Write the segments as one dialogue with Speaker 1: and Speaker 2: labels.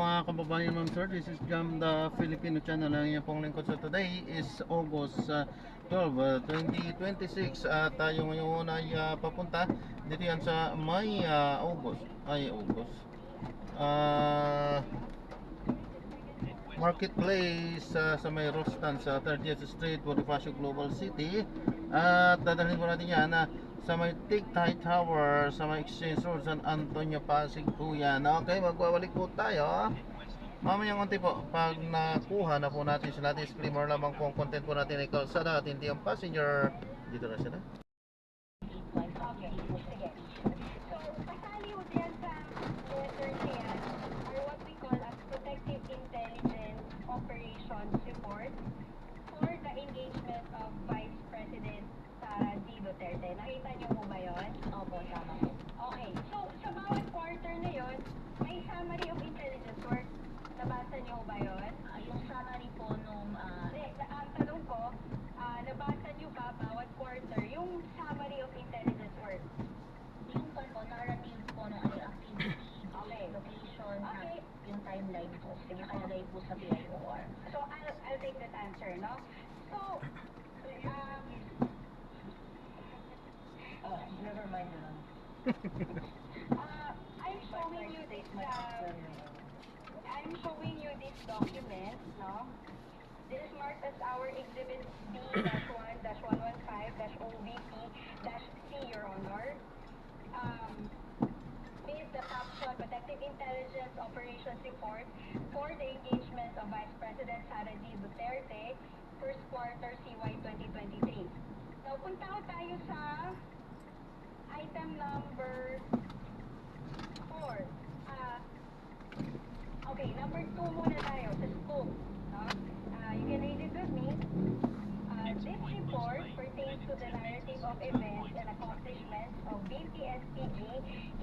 Speaker 1: Mga kababayan, ma'am sir, this is Jam the Filipino channel. Ang inyong pong lingkod sa today is August 12, 2026 at tayo ngayon ay papunta dito yan sa may ah, Marketplace sa may Rostan sa 30th Street, Bonifacio Global City. At dadalhin po natin yan sa may Tigtay Tower sa may Exchange Road San Antonio, Pasig po yan. Okay, magbabalik po tayo mamayang konti po. Pag nakuha na po natin sila, disclaimer lamang po ang content po natin ay kalsada at hindi ang passenger. Dito na sila.
Speaker 2: Okay, sige. So, kasali ho diyan sa letter na yan are what we call as protective intelligence operations report for the engagement of Vice President Sara D. Duterte. Nakita niyo po ba yun? Opo, tama po. Okay, so sa bawat quarter na yun, may summary of intelligence work. Nabasa niyo ba yun?
Speaker 3: Yung summary po nung
Speaker 2: Ang tanong ko, nabasa niyo ba bawat quarter yung summary of intelligence work?
Speaker 3: yung narrative po ng activity,
Speaker 2: Okay.
Speaker 3: location,
Speaker 2: Okay.
Speaker 3: yung timeline po, nakalagay po sa PIOR.
Speaker 2: So, I'll take that answer, no? So,
Speaker 3: Never mind na lang.
Speaker 2: I'm showing you this, I'm showing you this document, no? This is marked as our Exhibit B-1-115-OVP-C, Your Honor. This is the caption Protective Intelligence Operations Report for the engagement of Vice President Sara D. Duterte, first quarter CY 2023. Now, punta ko tayo sa item number 4. Okay, number 2 muna tayo, sa scope. No? You can read it with me. This report pertains to the narrative of events and accomplishments of BPSPG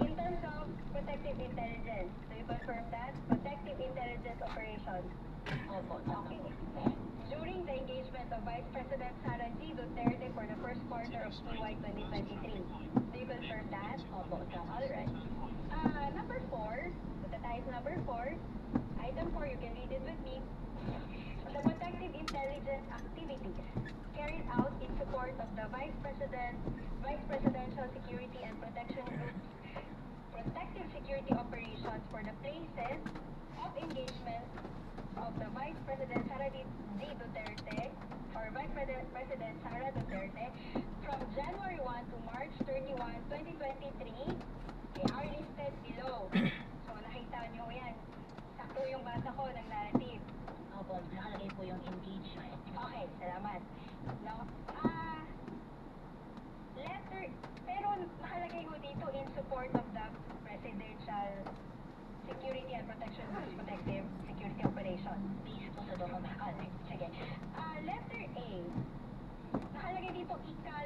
Speaker 2: in terms of protective intelligence. Do you confirm that? Protective intelligence operations.
Speaker 3: Opo,
Speaker 2: Okay. During the engagement of Vice President Sara D. Duterte for the first quarter of CY 2023. Do you confirm that?
Speaker 3: Opo, tama.
Speaker 2: Alright. Number 4, punta tayo sa number 4. Item 4, you can read it with me. The protective intelligence activities carried out in support of the Vice Presidential Security and Protection Group's protective security operations for the places of engagement of the Vice President Sara D. Duterte or Vice President Sara Duterte from January 1 to March 31, 2023 are listed below. So nakita nyo yan. Sakto yung basa ko ng narrative.
Speaker 3: Opo, nakalagay po yung engagement.
Speaker 2: Okay, salamat. No? Letter, pero nakalagay mo dito in support of the Presidential Security and Protection Group's Protective Security Operation.
Speaker 3: Base po sa document.
Speaker 2: Okay, sige. Letter A, nakalagay dito ika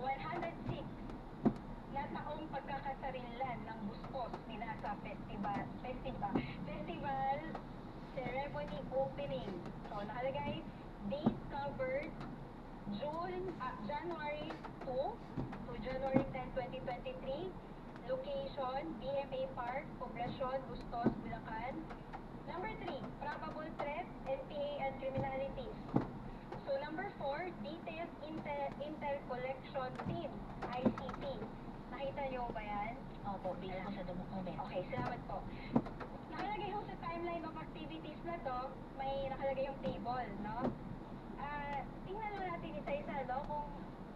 Speaker 2: 106 na taong pagkakasarinlan ng Bustos Minasa Festival Ceremony Opening. So, nakalagay date covered January 2 to January 10, 2023. Location, BMA Park, Poblacion, Bustos, Bulacan. Number 3, probable threat, NPA and criminalities. So, number 4, detailed intel collection team, ICT. Nakita niyo ba yan?
Speaker 3: Opo, base po sa document.
Speaker 2: Okay, salamat po. Nakalagay ho sa timeline of activities na to, may nakalagay yung table, no? Tingnan mo natin isa-isa, no? Kung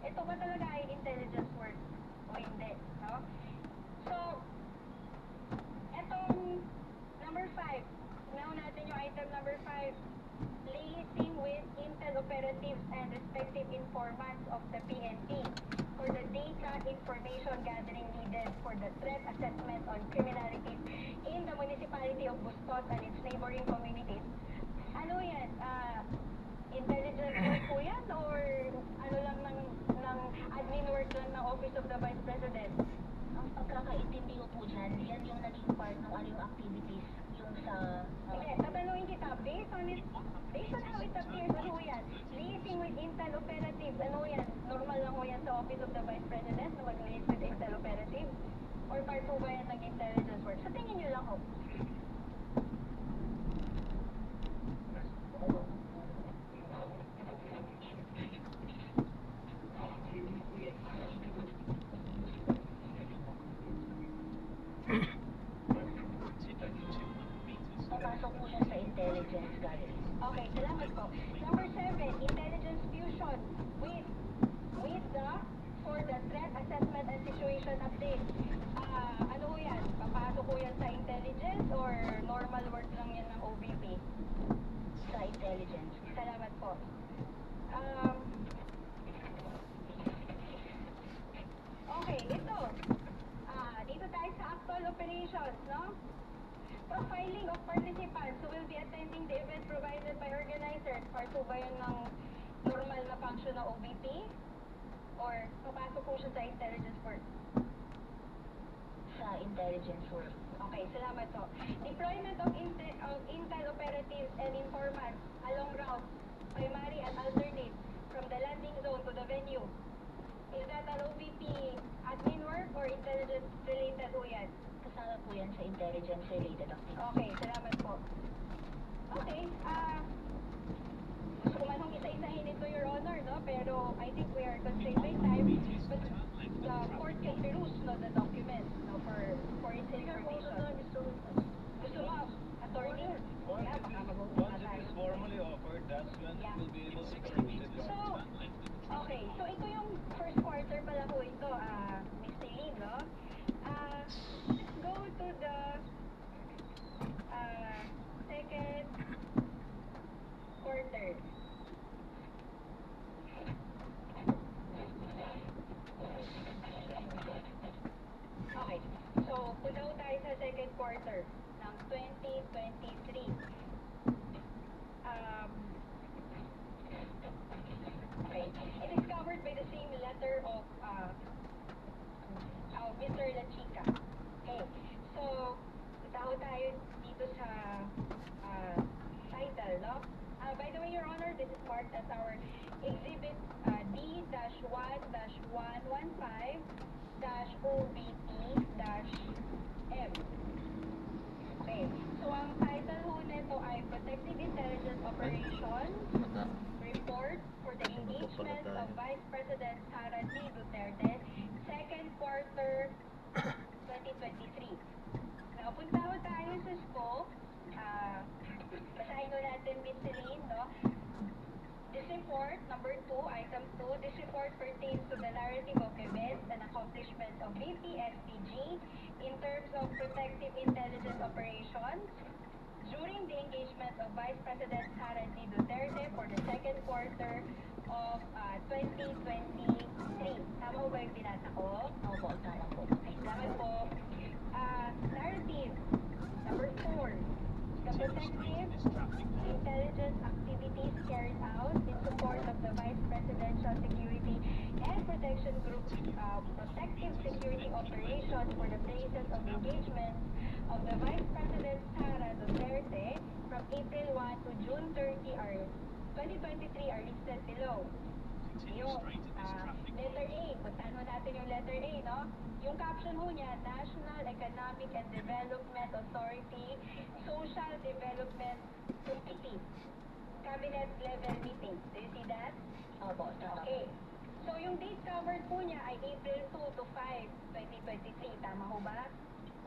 Speaker 2: ito ba talaga ay intelligence work o hindi, no? So, etong number 5, tingnan natin yung item number 5, liaising with intel operatives and respective informants of the PNP for the data information gathering needed for the threat assessment on criminalities in the municipality of Bustos and its neighboring communities. Ano yan? Intelligence work po yan? Or ano lang ng admin work lang ng Office of the Vice President?
Speaker 3: Ang pagkakaintindi ko po dyan, yan yung naging part ng yung activities, yung sa...
Speaker 2: Sige, tatanungin kita, based on how it appears, ano yan? Liaising with intel operatives, ano yan? Normal lang ho yan sa Office of the Vice President na mag-liaise with intel operatives? Or part po ba yan ng intelligence work? Sa tingin nyo lang
Speaker 3: ho. Papasok po siya sa intelligence gathering.
Speaker 2: Okay, salamat po. Number 7, intelligence fusion with the for the threat assessment and situation update. Ano ho yan? Papasok ho yan sa intelligence or normal work lang yan ng OVP?
Speaker 3: Sa intelligence.
Speaker 2: Salamat po. Okay, ito. Dito tayo sa actual operations, no? Profiling of participants who will be attending the event provided by organizers. Part 2 ba yun ng normal na function ng OVP? Or papasok po siya sa intelligence work?
Speaker 3: Sa intelligence work.
Speaker 2: Okay, salamat po. Deployment of intel operatives and informants along routes, primary and alternate, from the landing zone to the venue. Is that an OVP admin work or intelligence related po yan?
Speaker 3: Kasama po yan sa intelligence related activities.
Speaker 2: Okay, salamat po. Okay, gusto ko man hong isa-isahin ito, Your Honor, no? Pero I think we are constrained by time. But the court can peruse, no, the documents, no, for its information. Gusto mo, attorney? Yeah, baka mabubuka tayo.
Speaker 4: Formally offered, that's when
Speaker 2: Yeah.
Speaker 4: we'll be able to execute it.
Speaker 2: So, okay. So, ito yung first quarter pala po ito, Miss Eileen, no? Let's go to the second quarter. Okay. So, punta ko tayo sa second quarter ng 2023. Okay. It is covered by the same letter of Mr. La Chica. Okay. So, tao tayo dito sa title, no? By the way, Your Honor, this is marked as our Exhibit D-1-115-OBP-M. Okay. So, ang title ho nito ay Protective Intelligence Operation Report for the Engagement of Vice President Sara D. Duterte, second quarter 2023. Now, punta ho tayo sa scope. Basahin ho natin, Ms. Celine, no? This report, number 2, item 2, this report pertains to the narrative of events and accomplishments of VP-SPG in terms of protective intelligence operations during the engagement of Vice President Sara D. Duterte for the second quarter of 2023. Tama ho ba yung binasa ko?
Speaker 3: Opo, tama po.
Speaker 2: Ay, salamat po. Narrative, number 4, the protective intelligence activities carried out in support of the Vice Presidential Security and Protection Group protective security operations for the places of engagement of the Vice President Sara Duterte from April 1 to June 30 are 2023 are listed below. Yung letter A, puntahan mo natin yung letter A, no? Yung caption ho niya, National Economic and Development Authority Social Development Committee Cabinet Level Meeting. Do you see that?
Speaker 3: Opo, tama po.
Speaker 2: Okay. So, yung date covered po niya ay April 2 to 5, 2023. Tama ho ba?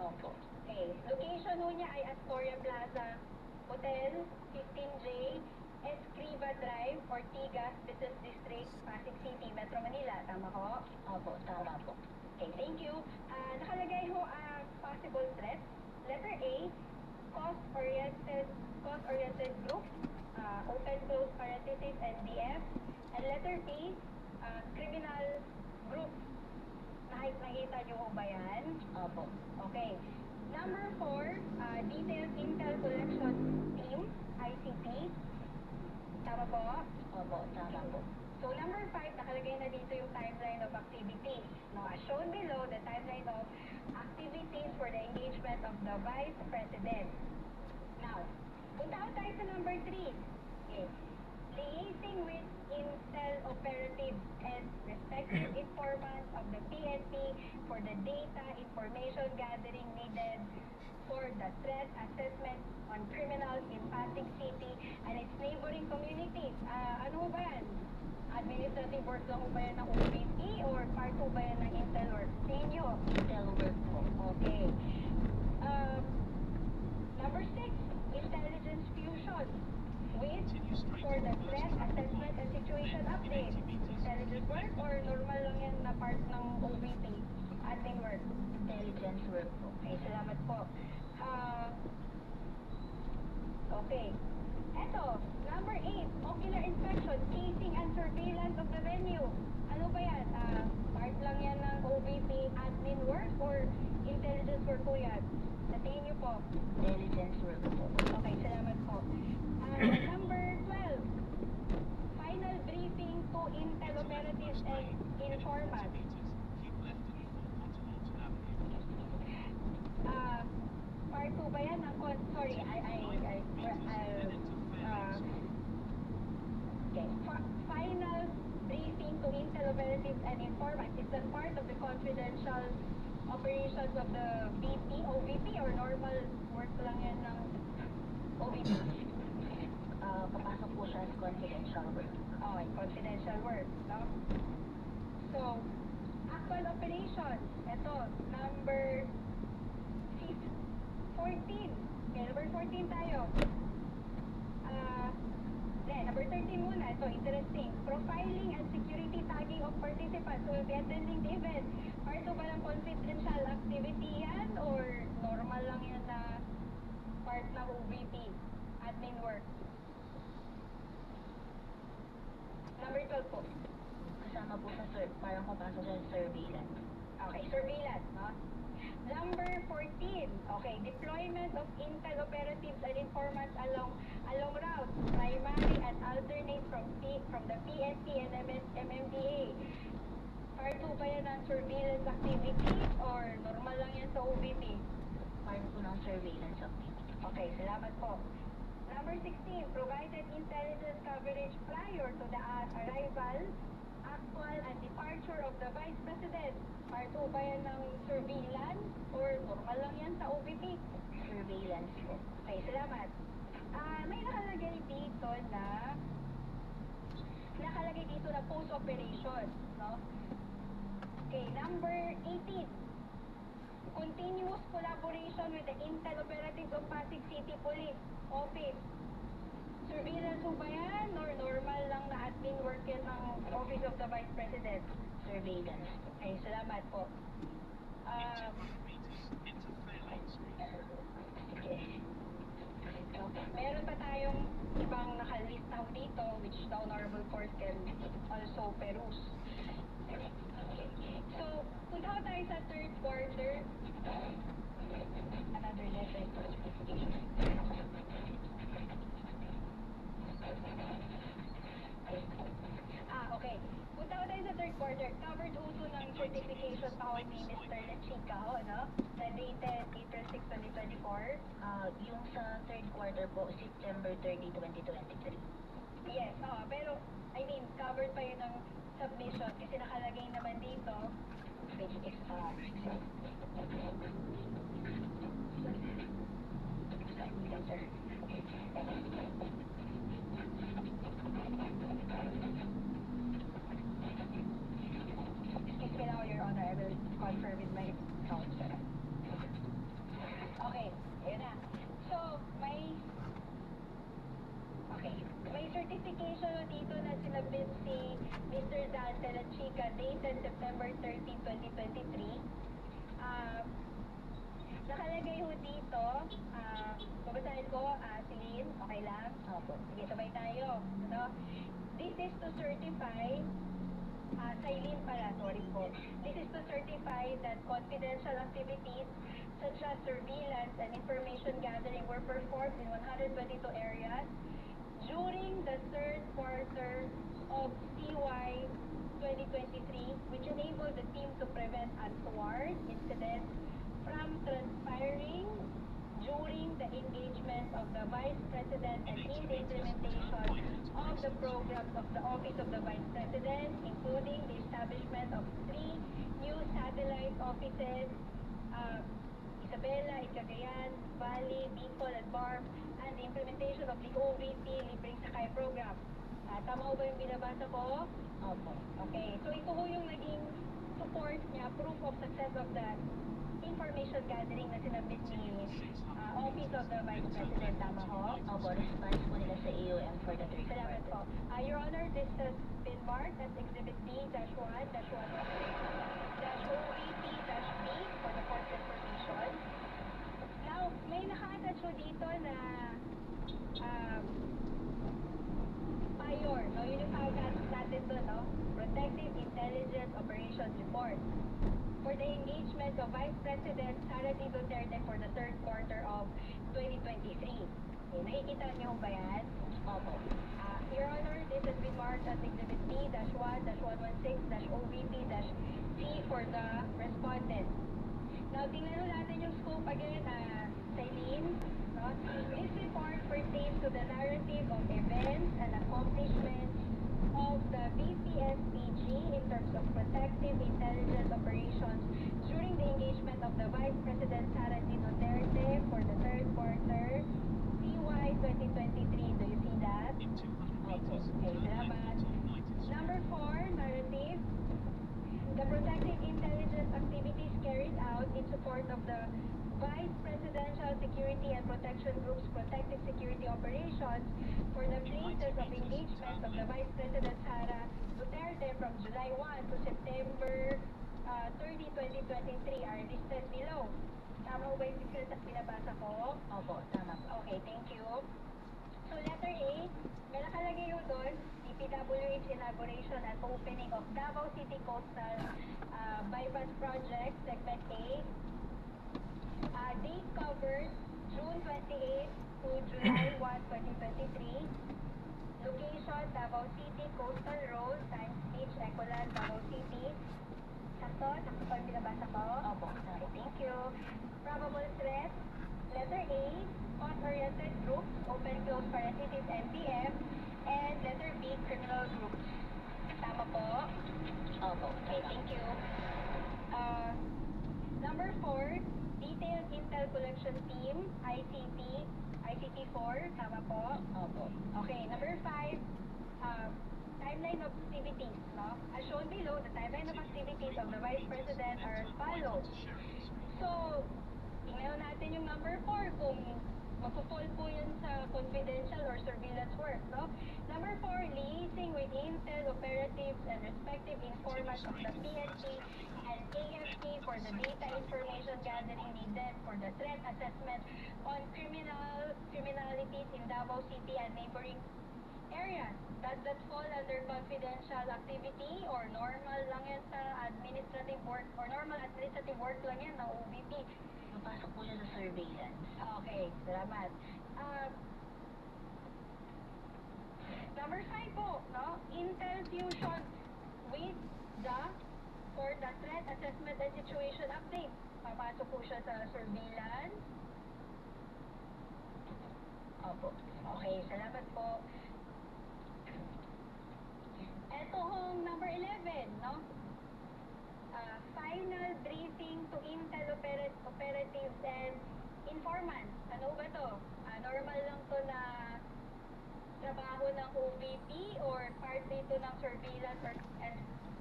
Speaker 3: Opo.
Speaker 2: Okay. Location ho niya ay Astoria Plaza, Hotel 15J, Escriva Drive, Ortigas Business District, Pasig City, Metro Manila. Tama ho?
Speaker 3: Opo, tama po.
Speaker 2: Okay, thank you. Nakalagay ho ang possible threats. Letter A, cost-oriented group, open-close parenthesis, NDF. And letter B, criminal group. Nakita nyo ho ba yan?
Speaker 3: Opo.
Speaker 2: Okay. Number 4, Detailed Intel Collection Team, ICT. Tama po?
Speaker 3: Opo, tama po.
Speaker 2: So, number 5, nakalagay na dito yung timeline of activities. Now, as shown below, the timeline of activities for the engagement of the Vice President. Now, punta tayo sa number 3. Okay. Liaising with Intel operatives and respective informants of the PNP for the data information gathering needed for for the threat assessment on criminals in Pasig City and its neighboring communities. Ano ba yan? Administrative work lang ba yan ng OVP or part ba yan ng Intel work? Sa inyo?
Speaker 3: Intel work po.
Speaker 2: Okay. Number 6, intelligence fusion with for the threat assessment and situation update. Intelligence work or normal lang yan na part ng OVP? Admin work?
Speaker 3: Intelligence work po.
Speaker 2: Okay, salamat po. Okay. Eto, number 8, ocular inspection, casing and surveillance of the venue. Ano ba yan? Part lang yan ng OVP admin work or intelligence work po yan? Sa tingin niyo po?
Speaker 3: Intelligence work po.
Speaker 2: Okay, salamat po. Number 12, final briefing to Intel operatives and informants. Part 2 ba yan? Sorry, okay. Final briefing to Intel operatives and informants. Is that part of the confidential operations of the VP, OVP, or normal work lang yan ng OVP?
Speaker 3: Papasok po siya as confidential work.
Speaker 2: Okay, confidential work, no? So, actual operations. Ito, number 14. Okay, number 14 tayo. Number 13 muna. Ito, interesting. Profiling and security tagging of participants who will be attending the event. Part ba ng confidential activity yan or normal lang yan na part ng OVP? Admin work. Number 12 po.
Speaker 3: Kasama po sa parang papasok sa surveillance.
Speaker 2: Okay, surveillance, no? Number 14. Okay, deployment of Intel operatives and informants along routes, primary and alternate from the PNP and MMDA. Part 2 ba yan ng surveillance activities or normal lang yan sa OVP?
Speaker 3: Part po ng surveillance activity.
Speaker 2: Okay, salamat po. Number 16, provided intelligence coverage prior to the arrival, actual, and departure of the Vice President. Part 2 ba yan ng surveillance or normal lang yan sa OVP?
Speaker 3: Surveillance po.
Speaker 2: Okay, salamat. May nakalagay dito na post-operation, no? Okay, number 18. Continuous collaboration with the Intel operatives of Pasig City Police Office. Surveillance ba yan or normal lang na admin work yan ng Office of the Vice President?
Speaker 3: Surveillance.
Speaker 2: Okay, salamat po. Meron pa tayong ibang nakalist now dito which the Honorable Court can also peruse. So, punta ko tayo sa third quarter. Another letter. Okay. Punta ko tayo sa third quarter. Covered also ng certification pa ako ni Mr. Lechica, no? Na dated April 6, 2024.
Speaker 3: Yung sa third quarter po, September 30, 2023.
Speaker 2: Yes, pero, I mean, covered pa yun ng submission kasi nakalagay naman dito, which is, excuse me now, Your Honor, I will confirm with my counsel. Okay, ayun na. So, may certification dito na sinabit si Mr. Dante Lechica dated September 13, 2023. Nakalagay ho dito, babasahin ko, si Lynn, okay lang?
Speaker 3: Opo.
Speaker 2: Sige, sabay tayo. No? This is to certify, Lynn pala, sorry po. This is to certify that confidential activities such as surveillance and information gathering were performed in 122 areas during the third quarter of CY 2023, which enabled the team to prevent untoward incidents from transpiring during the engagement of the Vice President and in the implementation of the programs of the Office of the Vice President, including the establishment of 3 new satellite offices. Isa Isabela, in Cagayan Valley, Bicol, and Barm, and the implementation of the OVP Libreng Sakay Program. Tama ho ba yung binabasa ko?
Speaker 3: Opo.
Speaker 2: Okay, so ito ho yung naging support niya, proof of success of the information gathering na sinabit ni Office of the Vice President. Tama ho?
Speaker 3: Opo, response po nila sa AOM for the third
Speaker 2: Salamat po.
Speaker 3: quarter.
Speaker 2: Your Honor, this has been marked as Exhibit B-1-1-OVP-B for the court information. Now, may naka-attach ho dito na PIOR, no? Yun yung tawag natin doon, no? Protective Intelligence Operations Report for the engagement of Vice President Sara D. Duterte for the third quarter of 2023. Okay, nakikita niyo ba yan?
Speaker 3: Opo.
Speaker 2: Your Honor, this has been marked as Exhibit B-1-116-OVP-G for the respondent. Now, tingnan ho natin yung scope again, Celine. No? This report pertains to the narrative of events and accomplishments of the VPSPG in terms of protective intelligence operations during the engagement of the Vice President Sara D. Duterte for the third quarter CY 2023. Do you see that?
Speaker 3: Opo.
Speaker 2: Okay, salamat. Number 4, narrative. The protective intelligence activities carried out in support of the Vice Presidential Security and Protection Group's protective security operations for the places of engagement of the Vice President Sara Duterte from July 1 to September 30, 2023 are listed below. Tama ba yung pinabasa ko?
Speaker 3: Opo, tama po.
Speaker 2: Okay, thank you. So letter A, may nakalagay yun doon, DPWH inauguration and opening of Davao City Coastal Bypass Project, Segment A. Date covered June 28 to July 1, 2023. Location, Davao City Coastal Road, Science Beach, Ecoland, Davao City. Sakto? Sakto pa yung pinabasa ko?
Speaker 3: Opo.
Speaker 2: Okay, thank you. Probable threat, letter A, cause-oriented groups, open-close parenthesis, NPM, and letter B, criminal groups. Tama po?
Speaker 3: Opo.
Speaker 2: Okay, thank you. Number 4, Detailed Intel Collection Team, ICT4, tama po?
Speaker 3: Opo.
Speaker 2: Okay, number 5, timeline of activities, no? As shown below, the timeline of activities of the Vice President are as follows. So, tingnan natin yung number 4 kung magpo-fall po yan sa confidential or surveillance work, no? Number 4, liaising with Intel operatives and respective informants of the PNP and AFP for the data information gathering needed for the threat assessment on criminalities in Davao City and neighboring areas. Does that fall under confidential activity or normal lang yan sa administrative work or normal administrative work lang yan ng OVP?
Speaker 3: Napasok po siya sa surveillance.
Speaker 2: Okay, salamat. Number 5 po, no? Intel fusion with the for the threat assessment and situation update. Papasok po siya sa surveillance. Opo. Okay, salamat po. Ito hong number 11, no? Final briefing to Intel operatives and informants. Ano ba to? Normal lang to na trabaho ng OVP or part dito ng surveillance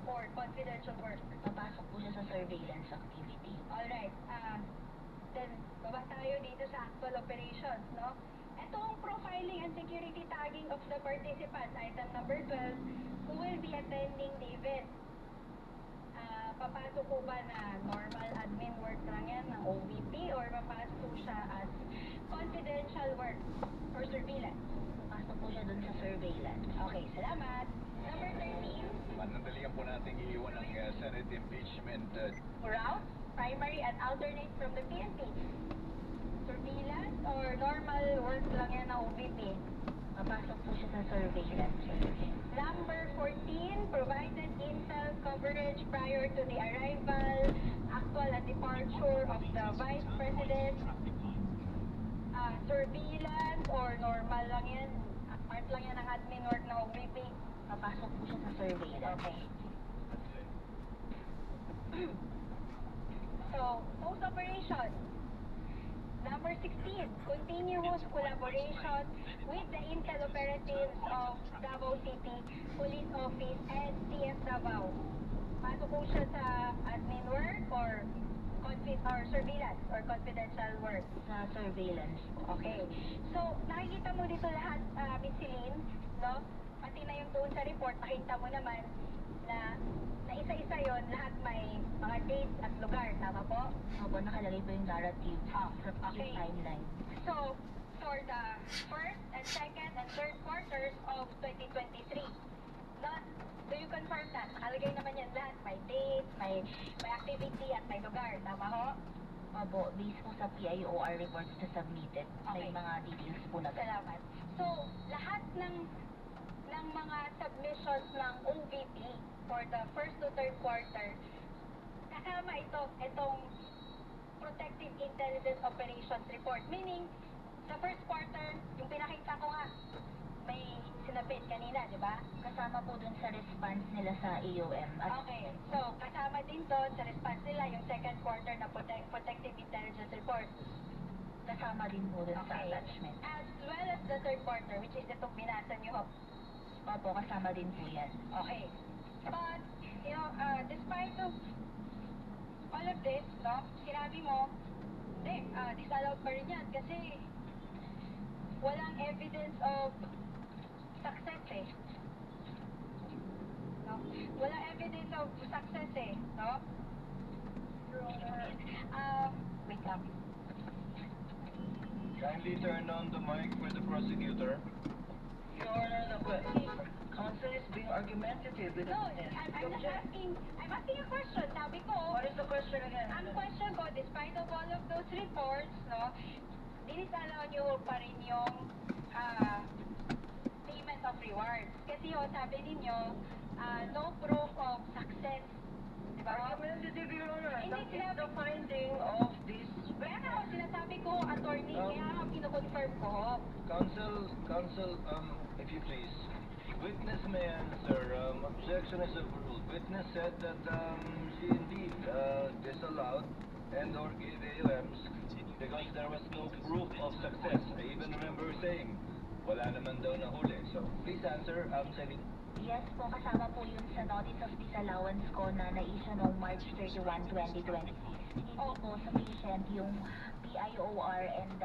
Speaker 2: or confidential work?
Speaker 3: Napasok po siya sa surveillance activity.
Speaker 2: Alright. Then, baba tayo dito sa actual operations, no? Itong profiling and security tagging of the participants, item number 12, who will be attending the event. Papasok po ba na normal admin work lang yan ng OVP or papasok po siya as confidential work or surveillance?
Speaker 3: Napasok po siya dun sa surveillance.
Speaker 2: Okay, salamat. Number 13,
Speaker 4: Manandalian po natin iiwan ang Senate impeachment.
Speaker 2: route, primary and alternate from the PNP. Surveillance or normal work lang yan ng OVP?
Speaker 3: Napasok po siya sa surveillance.
Speaker 2: Number 14, provided intel coverage prior to the arrival, actual and departure of the Vice President. Surveillance or normal lang yan? Part lang yan ng admin work ng OVP?
Speaker 3: Napasok po siya sa surveillance.
Speaker 2: Okay. So, post operation. Number 16, continuous collaboration with the Intel operatives of Davao City Police Office and CF Davao. Pasok po siya sa admin work or surveillance or confidential work.
Speaker 3: Sa surveillance po.
Speaker 2: Okay. So, nakikita mo dito lahat, Miss Celine, no? Pati na yung doon sa report, nakita mo naman na isa-isa yon lahat may mga dates at lugar. Tama po?
Speaker 3: Opo, nakalagay po yung narrative
Speaker 2: Ah,
Speaker 3: sa
Speaker 2: okay.
Speaker 3: timeline.
Speaker 2: So, for the first and second and third quarters of 2023, not, do you confirm that? Nakalagay naman yan lahat. May dates, may activity at may lugar. Tama ho?
Speaker 3: Opo, based po sa PIOR reports na submitted, may
Speaker 2: Okay.
Speaker 3: mga details po na ganun.
Speaker 2: Salamat. So, lahat ng mga submissions ng OVP for the first to third quarter, kasama itong Protective Intelligence Operations Report. Meaning, sa first quarter, yung pinakita ko nga, may sinabit kanina, di ba?
Speaker 3: Kasama po dun sa response nila sa AOM.
Speaker 2: Okay. So, kasama din doon sa response nila yung second quarter na Protective Intelligence Report.
Speaker 3: Kasama din po dun sa
Speaker 2: Okay.
Speaker 3: attachment.
Speaker 2: As well as the third quarter, which is itong binasa niyo ho.
Speaker 3: Opo, kasama din po yan.
Speaker 2: Okay. But, you know, despite of all of this, no, sinabi mo, hindi, disallowed pa rin yan kasi walang evidence of success eh. No? Walang evidence of success eh, no? Wait lang.
Speaker 4: Kindly turn on the mic for the prosecutor.
Speaker 5: Your Honor, the counsel is being argumentative with the
Speaker 2: No,
Speaker 5: witness.
Speaker 2: I'm just I'm asking a question. Sabi ko,
Speaker 5: What is the question again?
Speaker 2: ang question ko, despite of all of those reports, no, dinisallow nyo pa rin yung payment of rewards. Kasi sabi ninyo, no proof of success. Diba?
Speaker 5: Argumentative, Your Honor.
Speaker 2: Hindi,
Speaker 5: That is
Speaker 2: sinabi-
Speaker 5: the finding of this
Speaker 2: Kaya nga, sinasabi ko, attorney, kaya nga kinukonfirm ko.
Speaker 4: Counsel, if you please. Witness may answer. Objection is overruled. Witness said that she indeed disallowed and or gave AOMs because there was no proof of success. I even remember saying, wala naman daw nahuli. So, please answer, Celine.
Speaker 3: Yes po, kasama po yun sa notice of disallowance ko na na-issue noong March 31, 2020. Hindi po sufficient yung PIOR and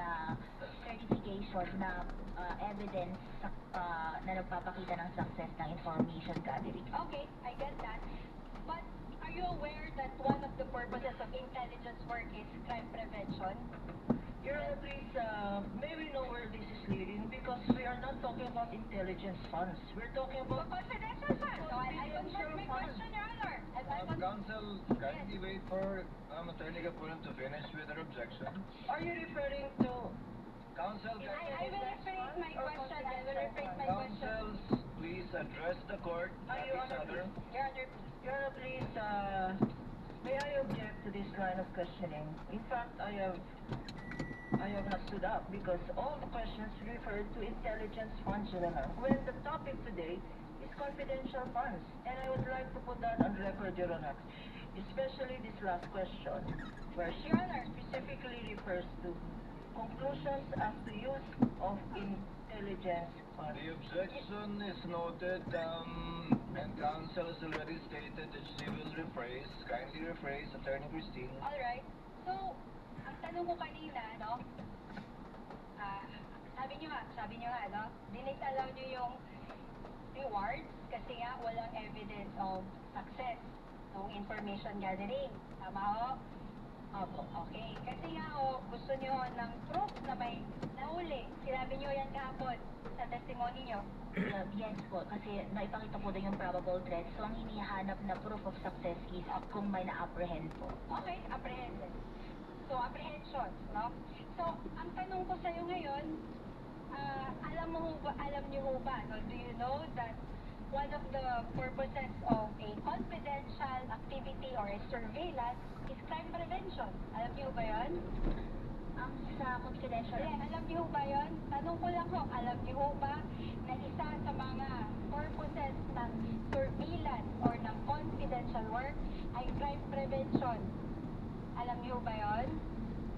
Speaker 3: certification na evidence na nagpapakita ng success ng information gathering.
Speaker 2: Okay, I get that. But are you aware that one of the purposes of intelligence work is crime prevention?
Speaker 5: Your Honor, please, may we know where this is leading? Because we are not talking about intelligence funds. We're talking
Speaker 2: So,
Speaker 5: about...
Speaker 2: confidential fund. So, I confirm my question, Your Honor.
Speaker 4: Counsel, kindly wait for Attorney Gapulan to finish with her objection.
Speaker 5: Are you referring to...
Speaker 4: Counsel,
Speaker 2: I will rephrase my question. I will rephrase my question.
Speaker 4: counsels, please address the court, not
Speaker 5: Your
Speaker 4: each
Speaker 5: Honor,
Speaker 4: other.
Speaker 2: Your Honor, please.
Speaker 5: Your Honor, please, may I object to this line of questioning? In fact, I have not stood up because all the questions refer to intelligence funds, Your Honor, when the topic today is confidential funds. And I would like to put that on record, Your Honor, especially this last question, where she
Speaker 2: Your Honor.
Speaker 5: specifically refers to conclusions as to use of intelligence funds.
Speaker 4: The objection is noted, and counsel has already stated that she will rephrase, kindly rephrase, Attorney Christine.
Speaker 2: Alright. So, ang tanong ko kanina, no? Sabi nyo nga, no? Dinisallow nyo yung rewards kasi nga walang evidence of success ng information gathering. Tama ho? Opo, okay. Kasi nga gusto nyo ng proof na may nahuli. Sinabi nyo yan kahapon sa testimony nyo.
Speaker 3: Yes po, kasi naipakita po doon yung probable threat. So, ang hinihanap na proof of success is kung may na-apprehend po.
Speaker 2: Okay, apprehended. So, apprehensions, no? So, ang tanong ko sa'yo ngayon, alam niyo ho ba, no? Do you know that one of the purposes of a confidential activity or a surveillance is crime prevention? Alam niyo ba yun?
Speaker 3: Ang sa confidential...
Speaker 2: Alam niyo ba yun? Tanong ko lang ho, alam niyo ho ba na isa sa mga purposes ng surveillance or ng confidential work ay crime prevention? Alam niyo ba yun?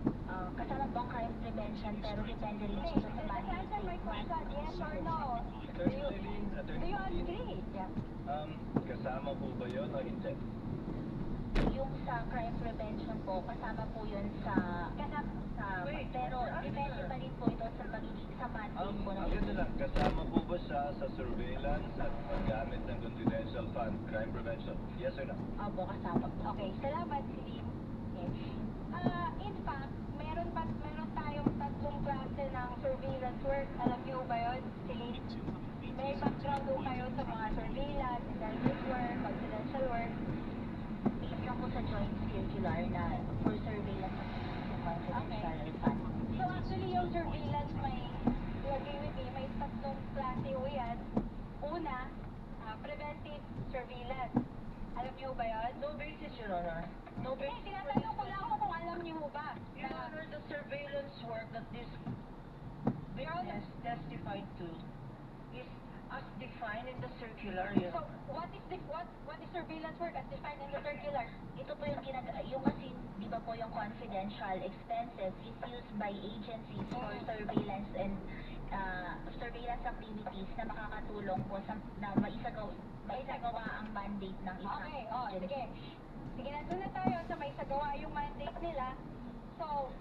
Speaker 3: Kasama po ang crime prevention, pero depende rin po
Speaker 2: Okay,
Speaker 3: sa
Speaker 2: just
Speaker 3: mandate.
Speaker 2: answer my question, yes or no? Do
Speaker 4: Attorney
Speaker 2: you,
Speaker 4: Eileen,
Speaker 2: do
Speaker 4: Attorney
Speaker 2: you
Speaker 4: Eileen,
Speaker 2: agree? Yeah.
Speaker 4: Kasama po ba yun o hindi?
Speaker 3: Yung sa crime prevention po, kasama po yun sa
Speaker 5: Wait,
Speaker 3: pero
Speaker 5: what's the
Speaker 3: depende
Speaker 5: answer?
Speaker 3: pa rin po ito sa pagiging sa mandate po ng
Speaker 4: Ang ganda lang, kasama po ba siya sa surveillance at paggamit ng confidential fund, crime prevention? Yes or no?
Speaker 3: Opo, kasama po.
Speaker 2: Okay, salamat, Celine. Yes. In fact, meron tayong tatlong klase ng surveillance work. Alam niyo ba yun, Celine? May background po kayo sa mga surveillance, intelligence work, confidential work.
Speaker 3: Based lang po sa joint circular na for surveillance of confidential fund.
Speaker 2: So actually yung surveillance you agree with me, may tatlong klase po yan. Una, preventive surveillance. Alam niyo ba yun?
Speaker 5: No basis, Your Honor. No
Speaker 2: Hindi,
Speaker 5: basis.
Speaker 2: tinatanong ko lang kung alam niyo ba.
Speaker 5: Your Honor, the surveillance work that this witness testified to is as defined in the circular, Your
Speaker 2: So,
Speaker 5: Honor.
Speaker 2: what is surveillance work as defined in the circular?
Speaker 3: Ito po yung yung kasi, di ba po yung confidential expenses is used by agencies for surveillance and surveillance activities na makakatulong po sa na maisagawa ang mandate ng isang
Speaker 2: Okay,
Speaker 3: agency.
Speaker 2: sige. Sige, nandun na tayo sa may sagawa yung mandate nila. So,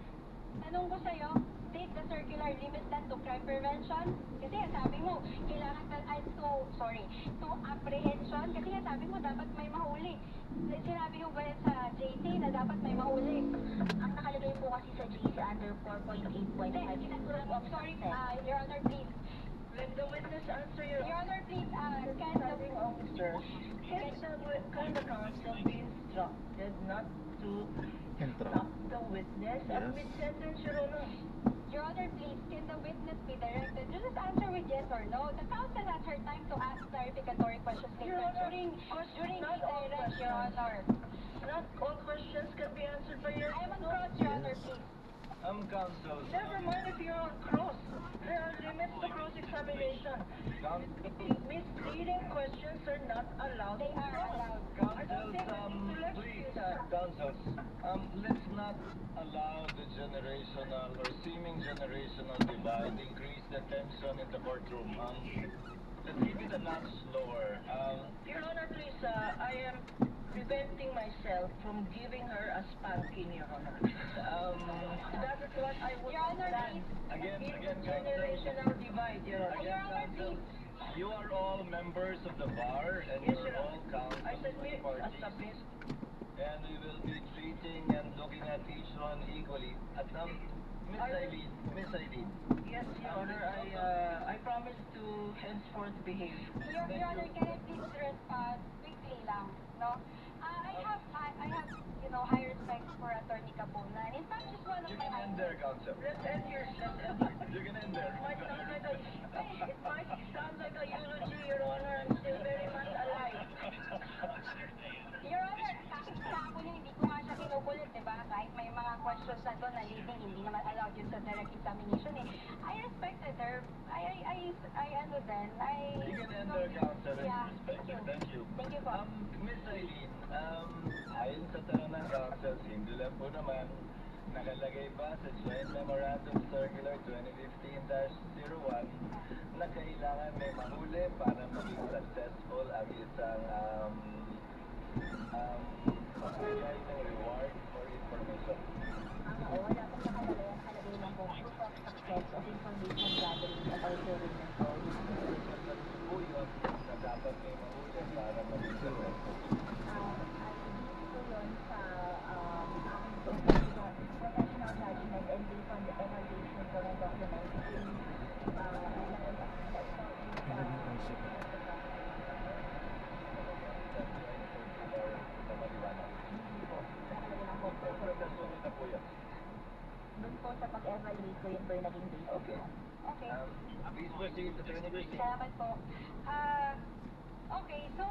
Speaker 2: tanong ko sa'yo, did the circular limit that to crime prevention? Kasi nga sabi mo, kailangan to apprehension. Kasi nga sabi mo, dapat may mahuli. Sinabi mo ba yan sa JT na dapat may mahuli?
Speaker 3: Ang nakalagay po kasi sa GC under 4.8.5
Speaker 2: Hindi, sorry, Your Honor, please.
Speaker 5: Let the witness answer, Your
Speaker 2: Your
Speaker 5: Honor.
Speaker 2: Honor, please, can
Speaker 5: Presiding
Speaker 2: the...
Speaker 5: officer, can the counsel be instructed not to
Speaker 1: Entra.
Speaker 5: stop the witness at
Speaker 1: Yes.
Speaker 5: mid-sentence, Your Honor?
Speaker 2: Your Honor, please, can the witness be directed? You just answer with yes or no. The counsel has her time to ask clarificatory questions later
Speaker 5: Your Honor,
Speaker 2: during
Speaker 5: not all
Speaker 2: redirect, Your
Speaker 5: questions.
Speaker 2: Honor.
Speaker 5: Not all questions can be answered by your
Speaker 2: I am on
Speaker 5: no.
Speaker 2: cross, Your Honor,
Speaker 1: Yes.
Speaker 2: please.
Speaker 4: Counsel.
Speaker 5: Never mind if you're on cross. There are limits to cross-examination. Misleading questions are not allowed.
Speaker 2: They are allowed.
Speaker 5: I don't think we need to lecture
Speaker 4: Please,
Speaker 5: you that.
Speaker 4: counsels, let's not allow the generational or seeming generational divide increase the tension in the courtroom. Let's keep it a notch lower.
Speaker 5: Your Honor, please, I am preventing myself from giving her a spanking, Your Honor. That is what I would
Speaker 2: Your Honor,
Speaker 5: stand
Speaker 2: please.
Speaker 4: Again,
Speaker 5: in the
Speaker 4: counsel.
Speaker 5: generational divide, Your Honor.
Speaker 2: Your Honor,
Speaker 4: counsel,
Speaker 2: please.
Speaker 4: you are all members of the bar and
Speaker 5: Yes,
Speaker 4: you're
Speaker 5: Your
Speaker 4: all
Speaker 5: Honor.
Speaker 4: counsel
Speaker 5: I
Speaker 4: for the
Speaker 5: submit,
Speaker 4: parties. And we will be treating and looking at each one equally. At Miss Eileen,
Speaker 5: Yes, Your Honor, I promise to henceforth behave.
Speaker 2: Your Honor, can I please respond quickly lang, no? I have, high respect for Attorney Capona. In fact, she's one of
Speaker 4: you
Speaker 2: my
Speaker 4: can end there, counsel.
Speaker 5: Let's end here.
Speaker 4: You can end there.
Speaker 5: It might sound like a eulogy, Your Honor. I'm still very much alive.
Speaker 2: Your Honor, kahit sa ako niya, hindi ko nga siya kinukulit, di ba? Kahit may mga questions na doon na leading, hindi naman allowed yun sa direct examination eh. I respected her.
Speaker 4: You can end there, counsel.
Speaker 2: Yeah,
Speaker 4: Thank you. Thank you.
Speaker 2: Thank you po.
Speaker 4: Miss Eileen, ayon sa tanong ng counsel, simple lang po naman, nakalagay ba sa Joint Memorandum Circular 2015-01 na kailangan may mahuli para maging successful ang isang pagbigay ng reward or information?
Speaker 3: Wala pong nakalagay lang po proof of success of information gathering about the witness po.
Speaker 4: Po yun na dapat may mahuli para maging successful.
Speaker 3: Dito yun sa professional judgment and based on the evaluation po ng documents in Doon po sa pag-evaluate ko yun po yung naging basis.
Speaker 4: Okay.
Speaker 2: Okay.
Speaker 4: Please proceed, Attorney Christine.
Speaker 2: Salamat po. Okay, so,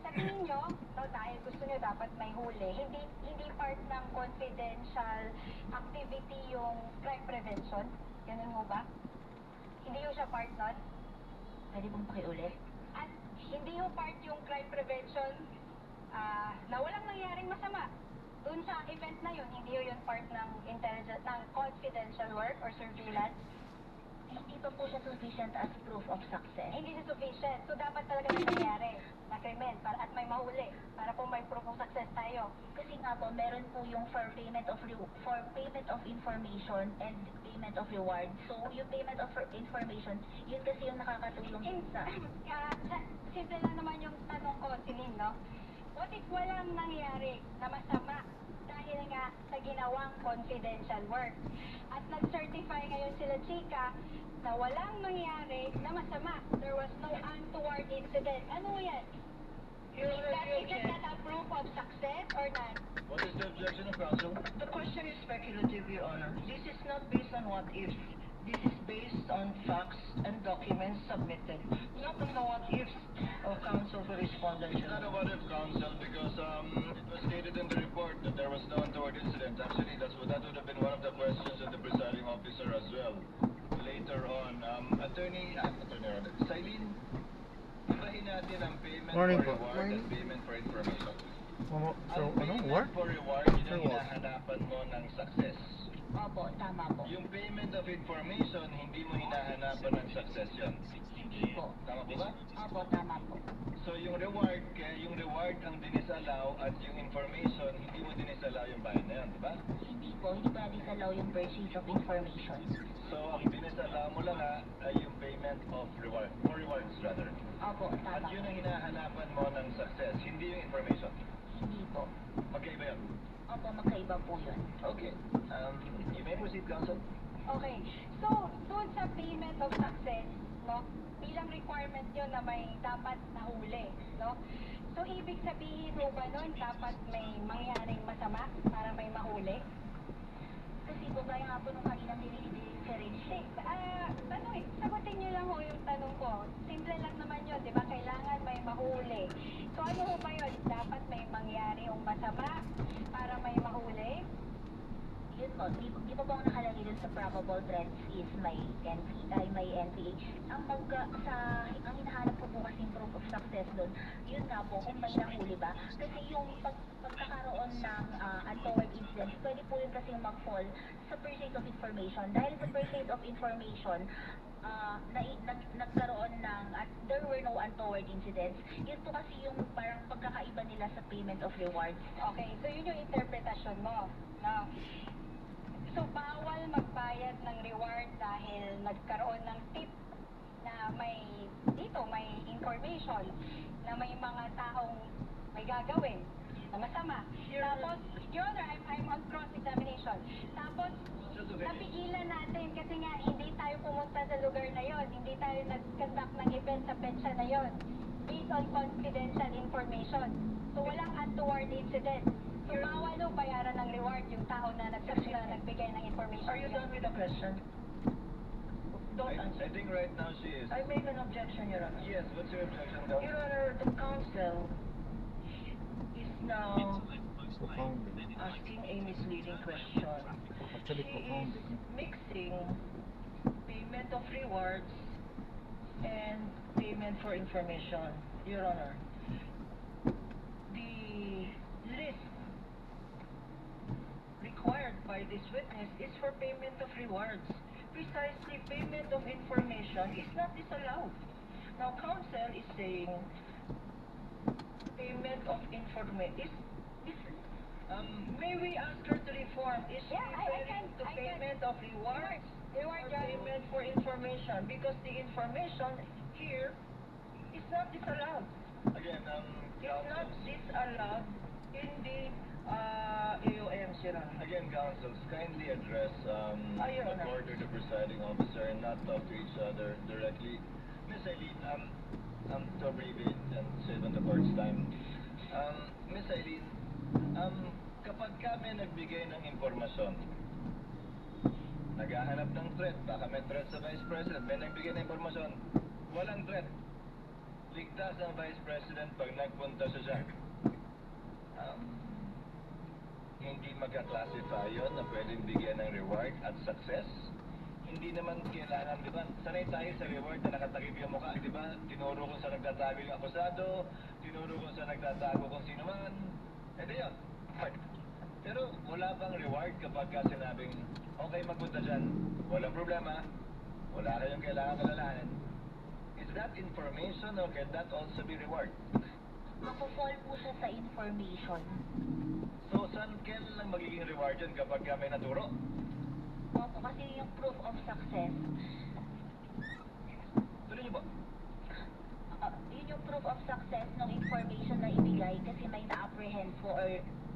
Speaker 2: sa tingin nyo, no, dahil gusto nyo dapat may huli, hindi part ng confidential activity yung crime prevention? Ganun mo ba? Hindi yung siya part nun?
Speaker 3: Pwede pong pakiulit?
Speaker 2: At hindi yung part yung crime prevention na walang nangyaring masama. dun sa event na yun, hindi yun part ng intelligence, ng confidential work or surveillance.
Speaker 3: Hindi pa po siya sufficient as proof of success.
Speaker 2: Hindi siya sufficient. So, dapat talaga may nangyari na krimen para at may mahuli para po may proof of success tayo.
Speaker 3: Kasi nga po, meron po yung for payment of information and payment of reward. So, yung payment of information, yun kasi yung nakakatulong sa...
Speaker 2: Simple lang naman yung tanong ko, Celine, no? What if walang nangyari na masama dahil nga sa ginawang confidential work? At nag-certify ngayon sila, Chika, na walang nangyari na masama. There was no untoward incident. Ano yan? Isn't that a proof of success or not?
Speaker 4: What is the objection of counsel?
Speaker 5: The question is speculative, Your Honor. This is not based on what if. This is based on facts and documents submitted, not on the what ifs of counsel for respondent.
Speaker 4: It's not a what if counsel because it was stated in the report that there was no untoward incident. Actually, that would have been one of the questions of the presiding officer as well. Later on, Attorney Silene, ibahin natin ang payment
Speaker 1: Morning
Speaker 4: for
Speaker 1: po.
Speaker 4: reward
Speaker 1: Morning.
Speaker 4: and payment for information.
Speaker 1: So,
Speaker 4: Ang
Speaker 1: ano?
Speaker 4: payment
Speaker 1: Work?
Speaker 4: for reward, yun ang
Speaker 1: For what?
Speaker 4: hinahanapan mo ng success.
Speaker 3: Opo, tama po.
Speaker 4: Yung payment of information, hindi mo hinahanapan ng success yun.
Speaker 3: Hindi po.
Speaker 4: Tama po ba?
Speaker 3: Opo, tama po.
Speaker 4: So yung reward, kaya yung reward ang dinisallow at yung information, hindi mo dinisallow yung bayan na yun, di ba?
Speaker 3: Hindi po, hindi pa disallow yung purchase of information.
Speaker 4: So ang dinisallow mo lang ay yung payment of reward, or rewards rather.
Speaker 3: Opo,
Speaker 4: At
Speaker 3: tama
Speaker 4: yun
Speaker 3: po.
Speaker 4: ang hinahanapan mo ng success, hindi yung information.
Speaker 3: Hindi po.
Speaker 4: Magkaiba yun.
Speaker 3: Opo, magkaiba po yun.
Speaker 4: Okay. You may proceed, counsel.
Speaker 2: Okay. So, doon sa payment of success, no, bilang requirement yun na may dapat nahuli, no? So, ibig sabihin mo ba nun, dapat may mangyaring masama para may mahuli?
Speaker 3: Kasi po, gaya nga po nung kaninang dinidifferentiate.
Speaker 2: Sagutin niyo lang ho yung tanong ko. Simple lang naman yun, di ba? Kailangan may mahuli. So, ano ho ba yun? Dapat may mangyari yung masama para may mahuli?
Speaker 3: Yun po, di pa po ang nakalagay dun sa probable threats is may NPA. Ang hinahanap ko po kasing proof of success dun, yun nga po, kung may nahuli ba. Kasi yung pagkakaroon ng untoward incidents, pwede po yun kasi mag-fall sa purchase of information. Dahil sa purchase of information, nagkaroon ng, at there were no untoward incidents. Yun po kasi yung parang pagkakaiba nila sa payment of rewards.
Speaker 2: Okay, so yun yung interpretasyon mo. No? So, bawal magbayad ng reward dahil nagkaroon ng tip na may information na may mga taong may gagawin na masama. Tapos, Your Honor, I'm on cross-examination. Tapos, napigilan natin kasi nga hindi tayo pumunta sa lugar na yon, hindi tayo nag-conduct ng event sa petsa na yon based on confidential information. So, walang untoward incident. So, bawal o bayaran ng reward yung tao na nagbigay ng information.
Speaker 5: Are you done with the question? Don't
Speaker 4: I
Speaker 5: answer.
Speaker 4: think right now she is.
Speaker 5: I make an objection, Your Honor.
Speaker 4: Yes, what's your objection,
Speaker 5: Your
Speaker 4: counsel?
Speaker 5: Honor, the counsel is now
Speaker 1: Propounding.
Speaker 5: asking a misleading question.
Speaker 1: Actually,
Speaker 5: She is
Speaker 1: propounding.
Speaker 5: mixing payment of rewards and payment for information, Your Honor. The list required by this witness is for payment of rewards. Precisely, payment of information is not disallowed. Now, counsel is saying payment of information is may we ask her to reform? Is she
Speaker 2: Yeah, I
Speaker 5: referring to
Speaker 2: can.
Speaker 5: payment of rewards
Speaker 2: Reward,
Speaker 5: or
Speaker 2: Your Honor.
Speaker 5: payment for information? Because the information here is not disallowed.
Speaker 4: Again,
Speaker 5: It's not
Speaker 4: counsel.
Speaker 5: disallowed in the AOMs, Your Honor.
Speaker 4: Again, counsels, kindly address
Speaker 5: Your
Speaker 4: the
Speaker 5: Honor.
Speaker 4: court or the presiding officer and not talk to each other directly. Miss Eileen, to abbreviate and save on the court's time. Miss Eileen, kapag kami nagbigay ng impormasyon, naghahanap ng threat, baka may threat sa Vice President, may nagbigay ng impormasyon, walang threat. Ligtas ang Vice President pag nagpunta siya dyan. Hindi magka-classify yun na pwedeng bigyan ng reward at success. Hindi naman kailangan, di ba? Sanay tayo sa reward na nakatakip yung mukha, di ba? Tinuro kung saan nagtatago yung akusado, tinuro kung saan nagtatago kung sino man. Eh di yun. Pero wala bang reward kapag ka sinabing, okay, magpunta dyan, walang problema, wala kayong kailangan alalahanin. Is that information or can that also be reward?
Speaker 3: Mapufall po siya sa information.
Speaker 4: So, saan kailan lang magiging reward yun kapag ka may naturo?
Speaker 3: Opo, kasi yung proof of success,
Speaker 4: Tuloy niyo po.
Speaker 3: yun yung proof of success ng information na ibigay kasi may na-apprehend po or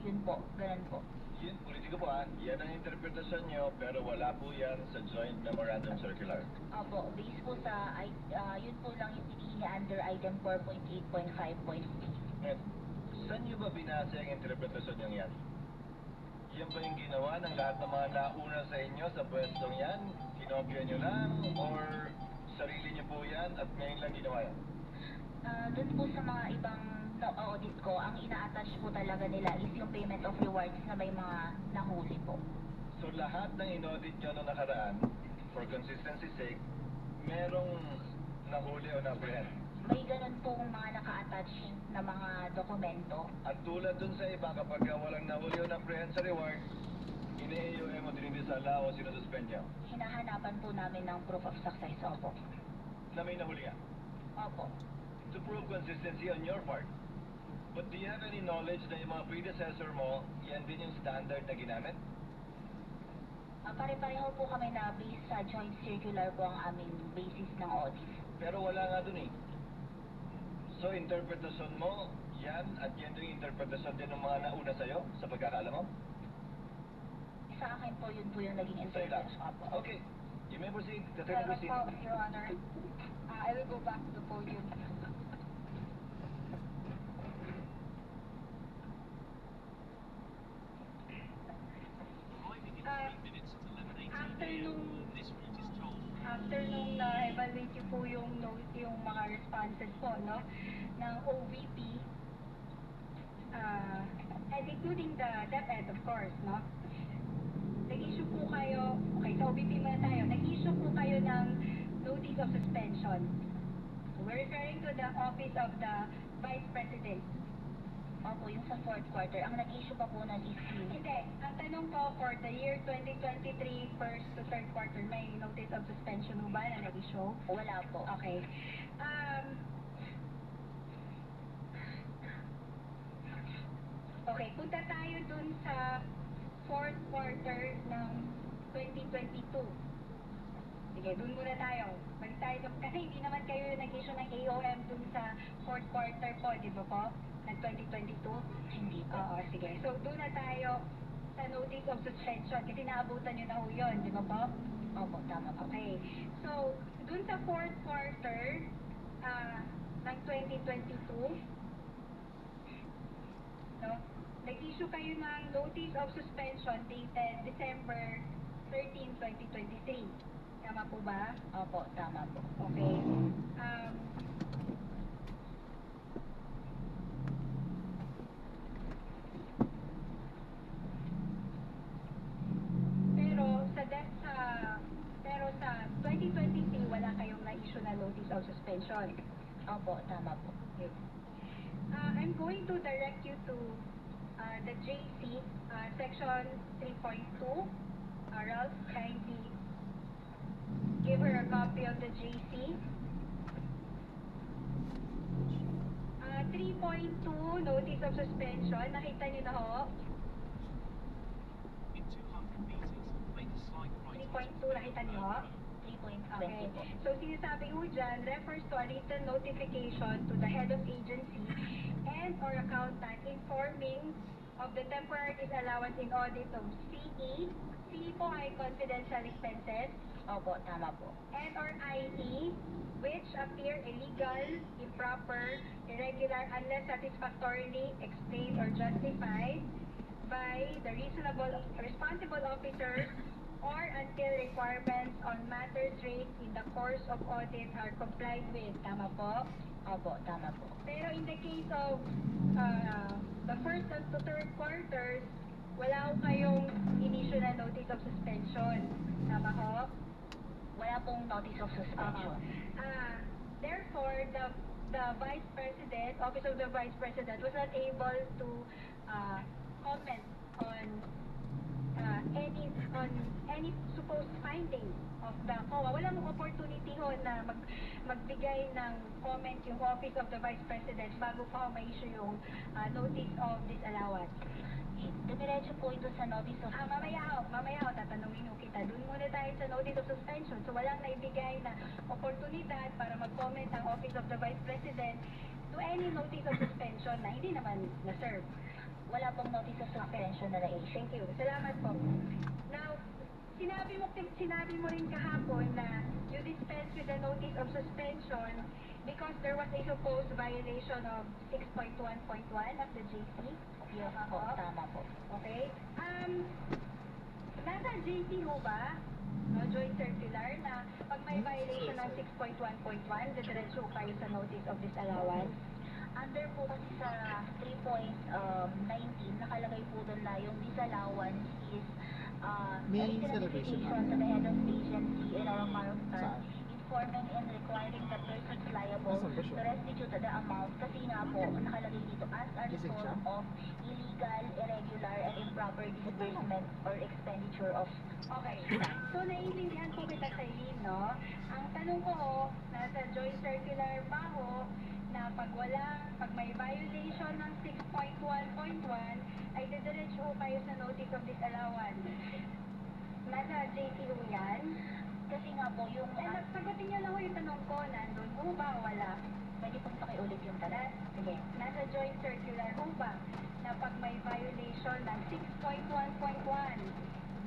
Speaker 3: yun po, ganun po.
Speaker 4: Yun, politiko po ha. Yan ang interpretasyon nyo, pero wala po yan sa Joint Memorandum Circular.
Speaker 3: Opo, based po sa, yun po lang yung pinihingi under item 4.8.5.b.
Speaker 4: Ngayon, saan nyo ba binasa ang interpretasyon nyo yan? Yan ba yung ginawa ng lahat ng mga nauna sa inyo sa pwestong yan? Kinopya nyo lang? Or sarili nyo po yan at ngayon lang ginawa yan?
Speaker 3: Doon po sa mga ibang audit ko, ang ina-attach po talaga nila is yung payment of rewards na may mga nahuli po.
Speaker 4: So lahat ng inaudit nyo noong nakaraan, for consistency sake, merong nahuli o na-apprehend.
Speaker 3: May ganun pong mga naka-attach na mga dokumento.
Speaker 4: At tulad dun sa iba, kapag walang nahuli o na-apprehend sa reward, ine-AOM o dinidisala o sinususpend nyo,
Speaker 3: Hinahanapan po namin ng proof of success. Opo.
Speaker 4: na may nahuli nga.
Speaker 3: Opo.
Speaker 4: To prove consistency on your part. But do you have any knowledge na yung mga predecessor mo, yan din yung standard na ginamit?
Speaker 3: Pare-pareho po kami na based sa joint circular po ang aming basis ng audit.
Speaker 4: Pero wala nga dun eh. So, interpretasyon mo, yan at yan din yung interpretasyon din ng mga nauna sa'yo sa pagkakaalam mo?
Speaker 3: Sa akin po, yun po yung naging
Speaker 4: Sa'yo lang.
Speaker 3: interpretation. Opo.
Speaker 4: Okay. You may proceed.
Speaker 2: Salamat
Speaker 4: Attorney Christine.
Speaker 2: po, Your Honor. I will go back to the podium. After nung na-evaluate niyo po yung mga responses po, no, ng OVP, and including the DepEd, of course, no, nag-issue po kayo, okay, sa OVP muna tayo, nag-issue po kayo ng notice of suspension. We're referring to the Office of the Vice President.
Speaker 3: Opo, yung sa fourth quarter. Ang nag-issue pa po nun is yung...
Speaker 2: Hindi, ang tanong ko for the year 2023, first to third quarter, may notice of suspension mo ba na nag-issue?
Speaker 3: Wala po.
Speaker 2: Okay. Okay, punta tayo dun sa fourth quarter ng 2022. Sige, dun muna tayo. Balik tayo dun. Kasi hindi naman kayo nag-issue ng AOM dun sa fourth quarter po, di ba po? Ng 2022?
Speaker 3: Hindi po.
Speaker 2: Oo, sige. So, dun na tayo sa notice of suspension kasi naabutan nyo na ho yun, di ba po?
Speaker 3: Opo, tama po.
Speaker 2: Okay. So, dun sa fourth quarter ng 2022, no, nag-issue kayo ng notice of suspension dated December 13, 2023. Tama po ba?
Speaker 3: Opo, tama po.
Speaker 2: Okay. Pero sa 2023 wala kayong na-issue na notice of suspension.
Speaker 3: Opo, tama po.
Speaker 2: Okay. I'm going to direct you to the JC, section 3.2. Ralph, kindly give her a copy of the JC. 3.2, notice of suspension. Nakita niyo na ho? 3.2, nakita niyo ho?
Speaker 3: 3.20
Speaker 2: Okay.
Speaker 3: po.
Speaker 2: So, sinasabi ho dyan, refers to a written notification to the head of agency and or accountant informing of the temporary disallowance in audit of CE. CE po ay confidential expenses,
Speaker 3: Opo, tama po.
Speaker 2: and or IE, which appear illegal, improper, irregular, unless satisfactorily explained or justified by the reasonable responsible officers or until requirements on matters raised in the course of audit are complied with. Tama po?
Speaker 3: Opo, tama po.
Speaker 2: Pero in the case of the first and to third quarters, wala ko kayong in-issue na notice of suspension. Tama ho?
Speaker 3: Wala pong notice of suspension.
Speaker 2: Therefore, the Vice President, Office of the Vice President, was not able to comment on any supposed finding of the COA. Walang opportunity ho na magbigay ng comment yung Office of the Vice President bago pa ma-issue yung notice of disallowance.
Speaker 3: Dumiretso po ito sa notice of
Speaker 2: Mamaya ho, tatanungin ho kita. Doon muna tayo sa notice of suspension. So walang naibigay na oportunidad para mag-comment ang Office of the Vice President to any notice of suspension na hindi naman na-serve.
Speaker 3: Wala pong notice of suspension na na-issue.
Speaker 2: Thank you. Salamat po. Now, sinabi mo rin kahapon na you dispense with the notice of suspension because there was a supposed violation of 6.1.1 of the JC.
Speaker 3: Yes po, tama po.
Speaker 2: Okay. Nasa JC ho ba, no, joint circular, na pag may violation ng 6.1.1, diretso kayo sa notice of disallowance?
Speaker 3: Under po kasi sa 3.19, nakalagay po doon na yung disallowance is
Speaker 1: May
Speaker 3: a
Speaker 1: celebration.
Speaker 3: notification to the head of the agency in our character,
Speaker 1: Saan?
Speaker 3: informing and requiring the persons liable
Speaker 1: Nasaan ba siya?
Speaker 3: to restitute the amount. Kasi nga po, nakalagay dito as a
Speaker 1: Gising siya?
Speaker 3: result of illegal, irregular, and improper disbursement or expenditure of.
Speaker 2: Okay. So, naiintindihan ko kita sa Eileen, no? Ang tanong ko ho, nasa joint circular ba ho, na pag may violation ng 6.1.1, ay didiretso ho kayo sa notice of disallowance. Nasa JC ho yan?
Speaker 3: Kasi nga po, yung.
Speaker 2: Sagutin niyo lang ho yung tanong ko, nandun ho ba o wala?
Speaker 3: Pwede pong pakiulit yung tanong. Sige.
Speaker 2: Nasa joint circular ho ba, na pag may violation ng 6.1.1,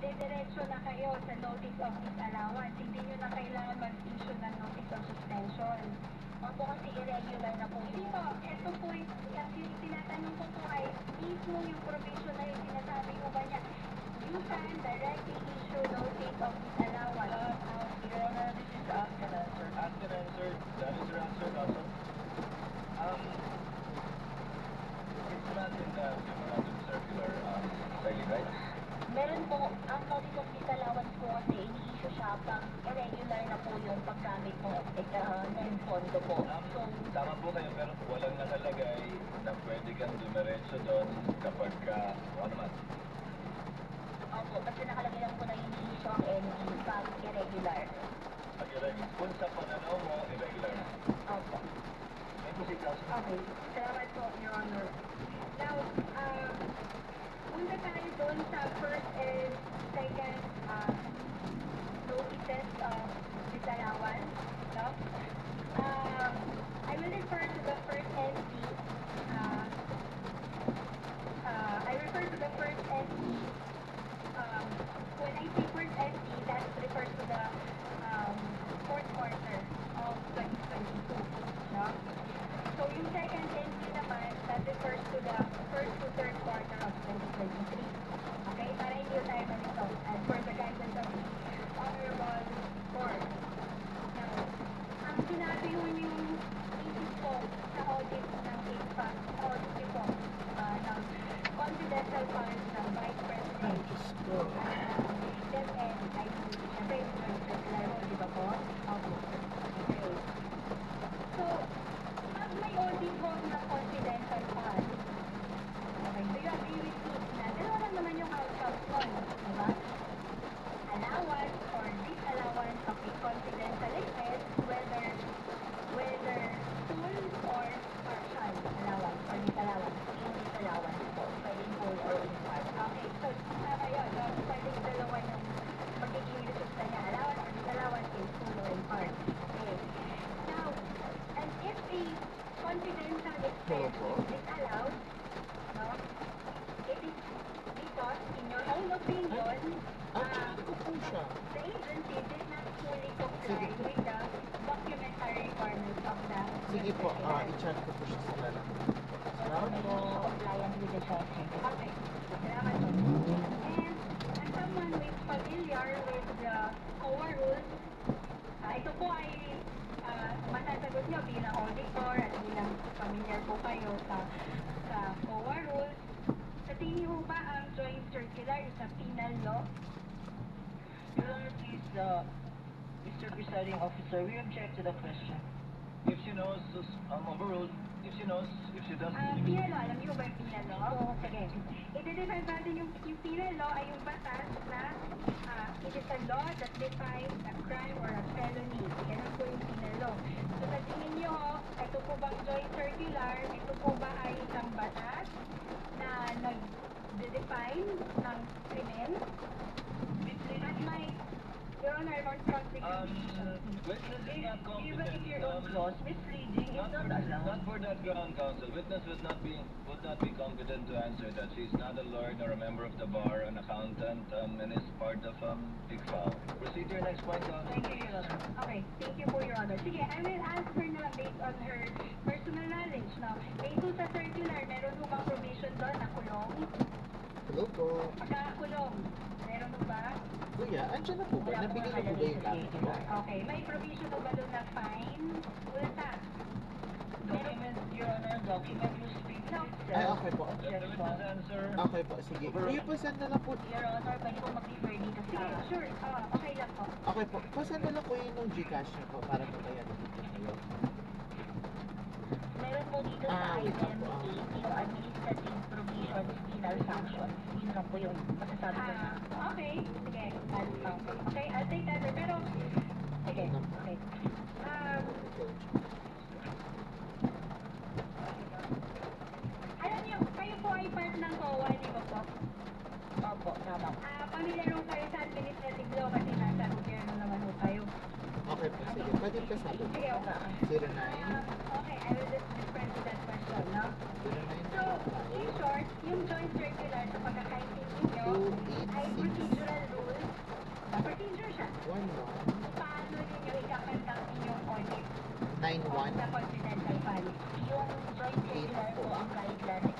Speaker 2: didiretso na kayo sa notice of disallowance. Hindi nyo na kailangan mag-issue ng notice of suspension.
Speaker 3: Opo, kasi irregular na po
Speaker 2: Hindi
Speaker 3: yun.
Speaker 2: po, ito po yung tinatanong ko po ay mismo yung provision na yung sinasabi mo ba niya, you can directly issue notice of disallowance.
Speaker 4: Your Honor, this is ask and answer. Ask and answer. That is your answer, also. It's not in the memorandum circular, Kylie, right?
Speaker 3: Meron po, ang notice of disallowance po kasi ini-issue siya pag irregular na po yung paggamit ng pondo po. So,
Speaker 4: Tama po kayo, pero walang nakalagay na pwede kang dumiretso doon kapag ano naman.
Speaker 3: opo, kasi nakalagay lang po na ini-issue ang ND pag irregular.
Speaker 4: Pag irregular, kung sa pananaw mo, irregular na.
Speaker 3: Opo.
Speaker 4: May proceed, Counsel.
Speaker 2: Okay, salamat po, Your Honor. Now, punta tayo doon sa first and second notices of disallowance. No? I will refer to the first NC. I refer to the first NC. When I say first NC, that refers to the fourth quarter of 2022. No? So yung second NC naman, that refers to the first to third quarter of 2023. Okay? Para hindi tayo malito as per the guidance of the Honorable Court. Now, ang sinabi ho yung thesis po sa audit ng IFAC, audit po ng confidential funds ng Vice President. DepEd, ay siyempre yung joint circular ho, di ba po? Opo. Okay. So, pag may audit ho ng confidential funds, okay, do you agree with me na dalawa lang naman yung outcome nun, di ba? Allowance or disallowance of a confidential expense, whether full or partial allowance or disallowance.
Speaker 3: Yung disallowance po, pwedeng full or in part.
Speaker 2: Okay, so tama yun, no? Pwedeng dalawa yung magiging resulta niya, allowance or disallowance in full or in part. Okay. Now, and if a confidential expense is disallowed, no, it is because, in your own opinion, the agency did not fully comply with the documentary requirements of the
Speaker 1: Sige po, i-chat ko po siya sa lalang. Salamat po.
Speaker 3: Compliant with the joint circular.
Speaker 2: Okay, salamat po. And as someone who is familiar with the COA rules, ito po ay masasagot nyo bilang auditor at bilang familiar po kayo sa COA rules. Sa tingin mo ba ang joint circular is a penal law?
Speaker 5: Your Honor, please, Mr. Presiding Officer, we object to the question.
Speaker 4: if she knows, overruled, if she knows, if she doesn't.
Speaker 2: Penal law, alam niyo ba yung penal law? Oo, sige. I-define natin yung penal law ay yung batas na it is a law that defines a crime or a felony. Ganun po yung penal law. So sa tingin niyo, ito po bang joint circular, ito po ba ay isang batas na nag-define ng krimen? At may, Your Honor, Lord Prosecutor.
Speaker 4: Witness is not
Speaker 5: Even if
Speaker 4: competent.
Speaker 5: your own clause misleading, it's not allowed.
Speaker 4: Not for that ground, counsel. Witness would not be competent to answer that. She's not a lawyer nor a member of the bar, an accountant, and is part of ICFAO. Proceed to your next point, counsel.
Speaker 5: Thank you, Your Honor.
Speaker 2: Okay, thank you for your honor. Sige, I will ask her na based on her personal knowledge. Now, based on sa circular, meron mo bang provision doon na kulong?
Speaker 1: Hello po.
Speaker 2: Pagkakulong, meron mo ba?
Speaker 1: Kuya, andyan na po ba?
Speaker 5: Wala po
Speaker 1: Nabigay na po ba
Speaker 5: nakalagay
Speaker 1: yung
Speaker 5: sa
Speaker 1: gamit ko?
Speaker 5: circular.
Speaker 2: Okay, may provision na ba doon na fine? Multa?
Speaker 5: Document, Your Honor, document will speak for itself.
Speaker 1: Ay, okay po.
Speaker 4: Let the witness answer.
Speaker 1: Okay po, sige. Kuya, pasend na lang po.
Speaker 3: Your Honor, pwede pong mag-refer dito
Speaker 2: Sige,
Speaker 3: sa...
Speaker 2: sure. Okay lang po.
Speaker 1: Okay po, pasend na lang po yun ng Gcash niyo po para po kaya natin kayo.
Speaker 3: Meron po dito sa
Speaker 1: wait lang
Speaker 3: item
Speaker 1: po,
Speaker 3: 8, yung administrative provisions, penal sanctions. Yun lang po yung masasabi ko na.
Speaker 2: Okay. Sige. Okay, I'll take that. Pero, sige. Okay. Alam niyo, kayo po ay part ng COA, di ba po?
Speaker 3: Opo, tama po.
Speaker 2: Pamilyar ho kayo sa administrative law kasi nasa gobyerno naman ho kayo.
Speaker 1: Okay po, sige. Pwede ka sabi.
Speaker 2: Sige, okay.
Speaker 1: 09
Speaker 2: Okay, I will just refer to that question, no?
Speaker 1: 09
Speaker 2: So, in short, yung joint circular sa pagkakaintindi nyo ay
Speaker 1: 286
Speaker 2: procedural rules. Procedure siya.
Speaker 1: 11
Speaker 2: Paano ninyo ikakandak inyong audit
Speaker 1: 91
Speaker 2: sa confidential file?
Speaker 3: Yung joint circular po ang guidelines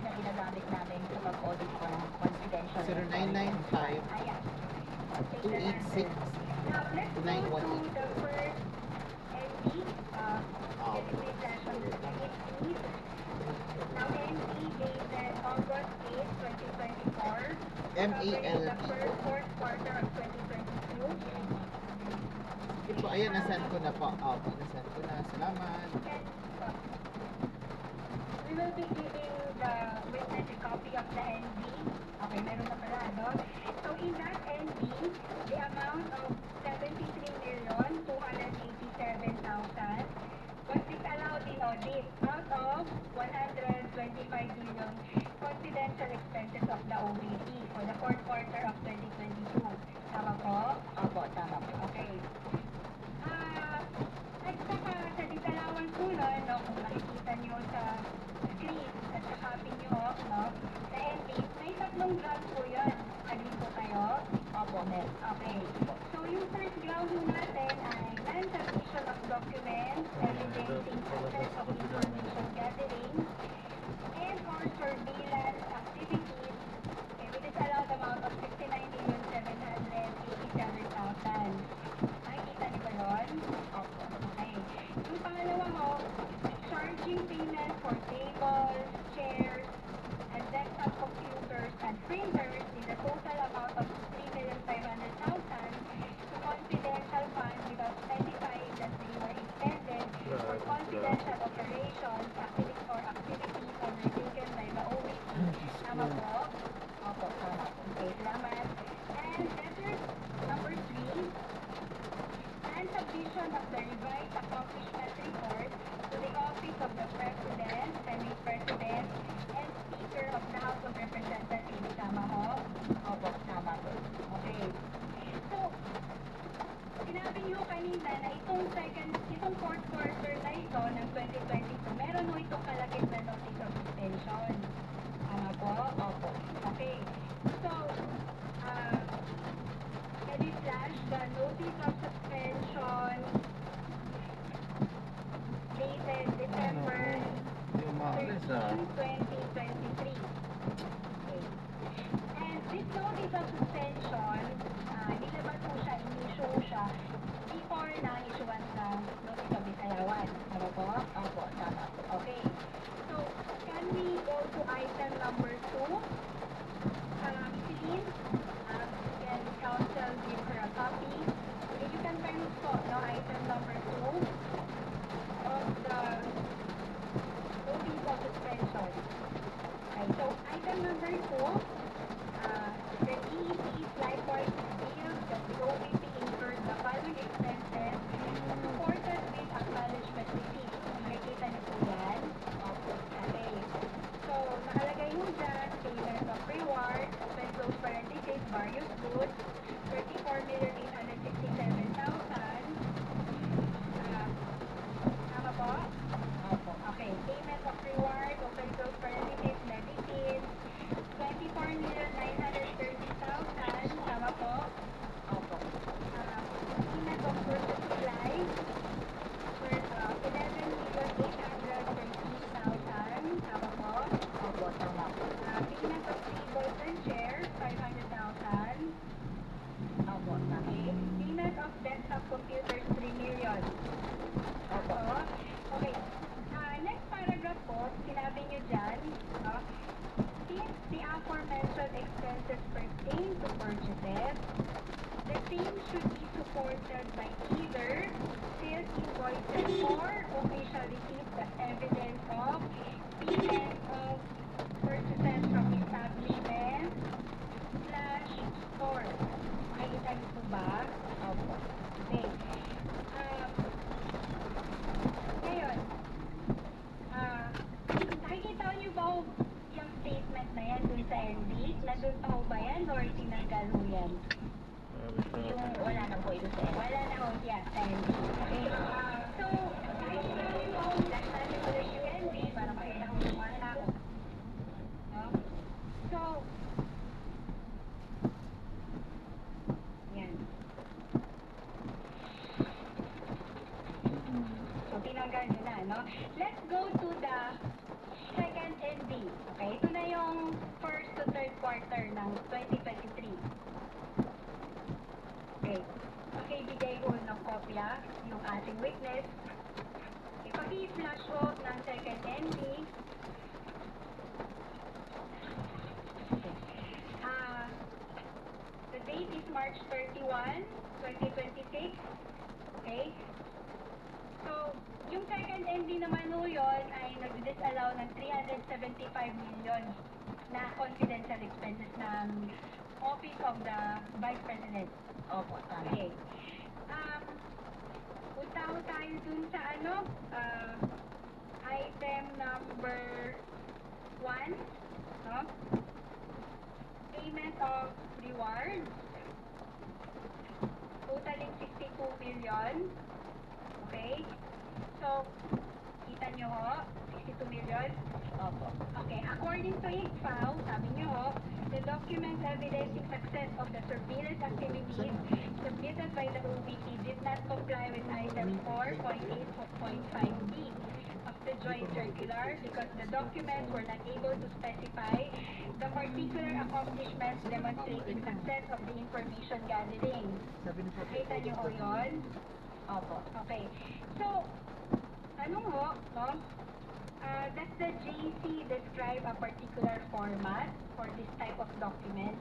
Speaker 3: na ginagamit namin sa pag-audit po ng confidential.
Speaker 1: 0995
Speaker 2: Ayan. Take that answer.
Speaker 1: 286
Speaker 2: Now, let's go to
Speaker 1: 918.
Speaker 2: the first ND, designation 8E. Now, NE dated August 8, 2024. Covering the first fourth quarter of 2022.
Speaker 1: Sige po, ayan, nasend ko na po. Opo, nasend ko na. Salamat.
Speaker 2: And we will be giving the witness a copy of the ND. Okay, meron na pala, no? So, in that ND, the amount of 73,287,000 was disallowed in audit out of 125 million confidential expenses of the OVP for the fourth quarter of 2022. Tama po?
Speaker 3: Opo, tama po.
Speaker 2: Okay. At saka sa disalawan po nun, no, kung makikita nyo sa screen at sa copy nyo, no, sa ND, may tatlong ground po yun. Agree po kayo?
Speaker 3: Opo, meron.
Speaker 2: Okay. So yung first ground po natin ay non-submission of documents evidencing success of information gathering and or surveillance activities with disallowed amount of 69,787,000. Nakikita niyo ba yun?
Speaker 3: Opo.
Speaker 2: Okay. Yung pangalawa mo, charging payment for tables, chairs, and desktop computers and printers in the total amount of 3,500,000 to confidential funds without specifying that they were intended for confidential operations, activities undertaken by the OVP. Tama po?
Speaker 3: Opo, tama po.
Speaker 2: Okay, salamat. And letter number 3, and submission of the revised accomplishment report to the office of the President, Senate President, and Speaker of the House of Representatives. Tama ho?
Speaker 3: Opo, tama po.
Speaker 2: Okay. So, sinabi niyo kanina na itong fourth quarter na ito ng 2022, meron ho itong kalagit na notice of suspension. Tama po?
Speaker 3: Opo.
Speaker 2: Okay. So, edit slash the notice of suspension dated December
Speaker 1: Yung maalis
Speaker 2: 13, 2023. Okay. And this notice of suspension, nilabas po siya, in-issue siya before na issuance ng notice of disallowance. Tama po?
Speaker 3: Opo, tama po.
Speaker 2: Okay. So, can we go to item number 2? Celine, can counsel give her a copy? Okay, you can find po, no, item number 2. either sales invoices or official receipts as evidence of payment of purchases from establishment slash store. Nakikita niyo po ba?
Speaker 3: Opo.
Speaker 2: Okay. Ngayon, nakikita niyo ba yung statement na yan dun sa ND? Nandun pa ho ba yan or tinanggal ho yan?
Speaker 3: Yung wala na po ito sa end.
Speaker 2: Wala na ho siya sa ND. Okay. So, nakikita niyo ba flash natin ulit yung ND para makita ko yung mga tao. No? So, yan. So, tinanggal nyo na, no? Let's go to the second ND. Okay, ito na yung first to third quarter ng 2023. Okay, pakibigay ko ng kopya yung ating witness. Okay, paki-flash ho ng second ND. The date is March 31, 2026. Okay? So, yung second ND naman ho yun ay nag-disallow ng 375 million na confidential expenses ng Office of the Vice President.
Speaker 3: Opo, tama.
Speaker 2: Okay. Punta ho tayo dun sa item number 1, no? Payment of rewards. Totaling 62 million. Okay? So, kita nyo ho, 62 million.
Speaker 3: Opo.
Speaker 2: Okay, according to IGFAO, sabi nyo ho, the documents evidencing success of the surveillance activities submitted by the OVP did not comply with item 4.8.5b of the joint circular because the documents were not able to specify the particular accomplishments demonstrating success of the information gathering. Nakita nyo ho yun?
Speaker 3: Opo.
Speaker 2: Okay. So, tanong ho, no? Does the JC describe a particular format for this type of document?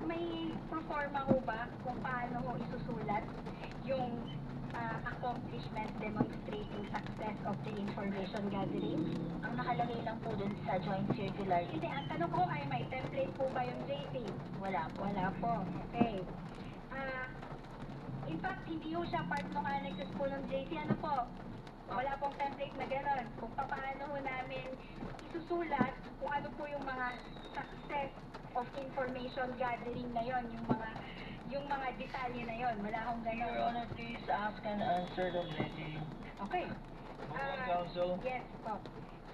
Speaker 2: May proforma ho ba kung paano ho isusulat yung accomplishment demonstrating success of the information gathering?
Speaker 3: Ang nakalagay lang po dun sa joint circular,
Speaker 2: Hindi, ang tanong ko ay may template po ba yung JC?
Speaker 3: wala po.
Speaker 2: Wala po. Okay. In fact, hindi ho siya part ng annexes po ng JC. Ano po? Wala pong template na gano'n. Kung paano ho namin isusulat kung ano po yung mga success of information gathering na yon, yung mga detalye na yon. Wala akong
Speaker 5: Your
Speaker 2: gano'n.
Speaker 5: Honor, please ask and answer the lady.
Speaker 2: Okay.
Speaker 4: Move on, counsel.
Speaker 2: Yes po.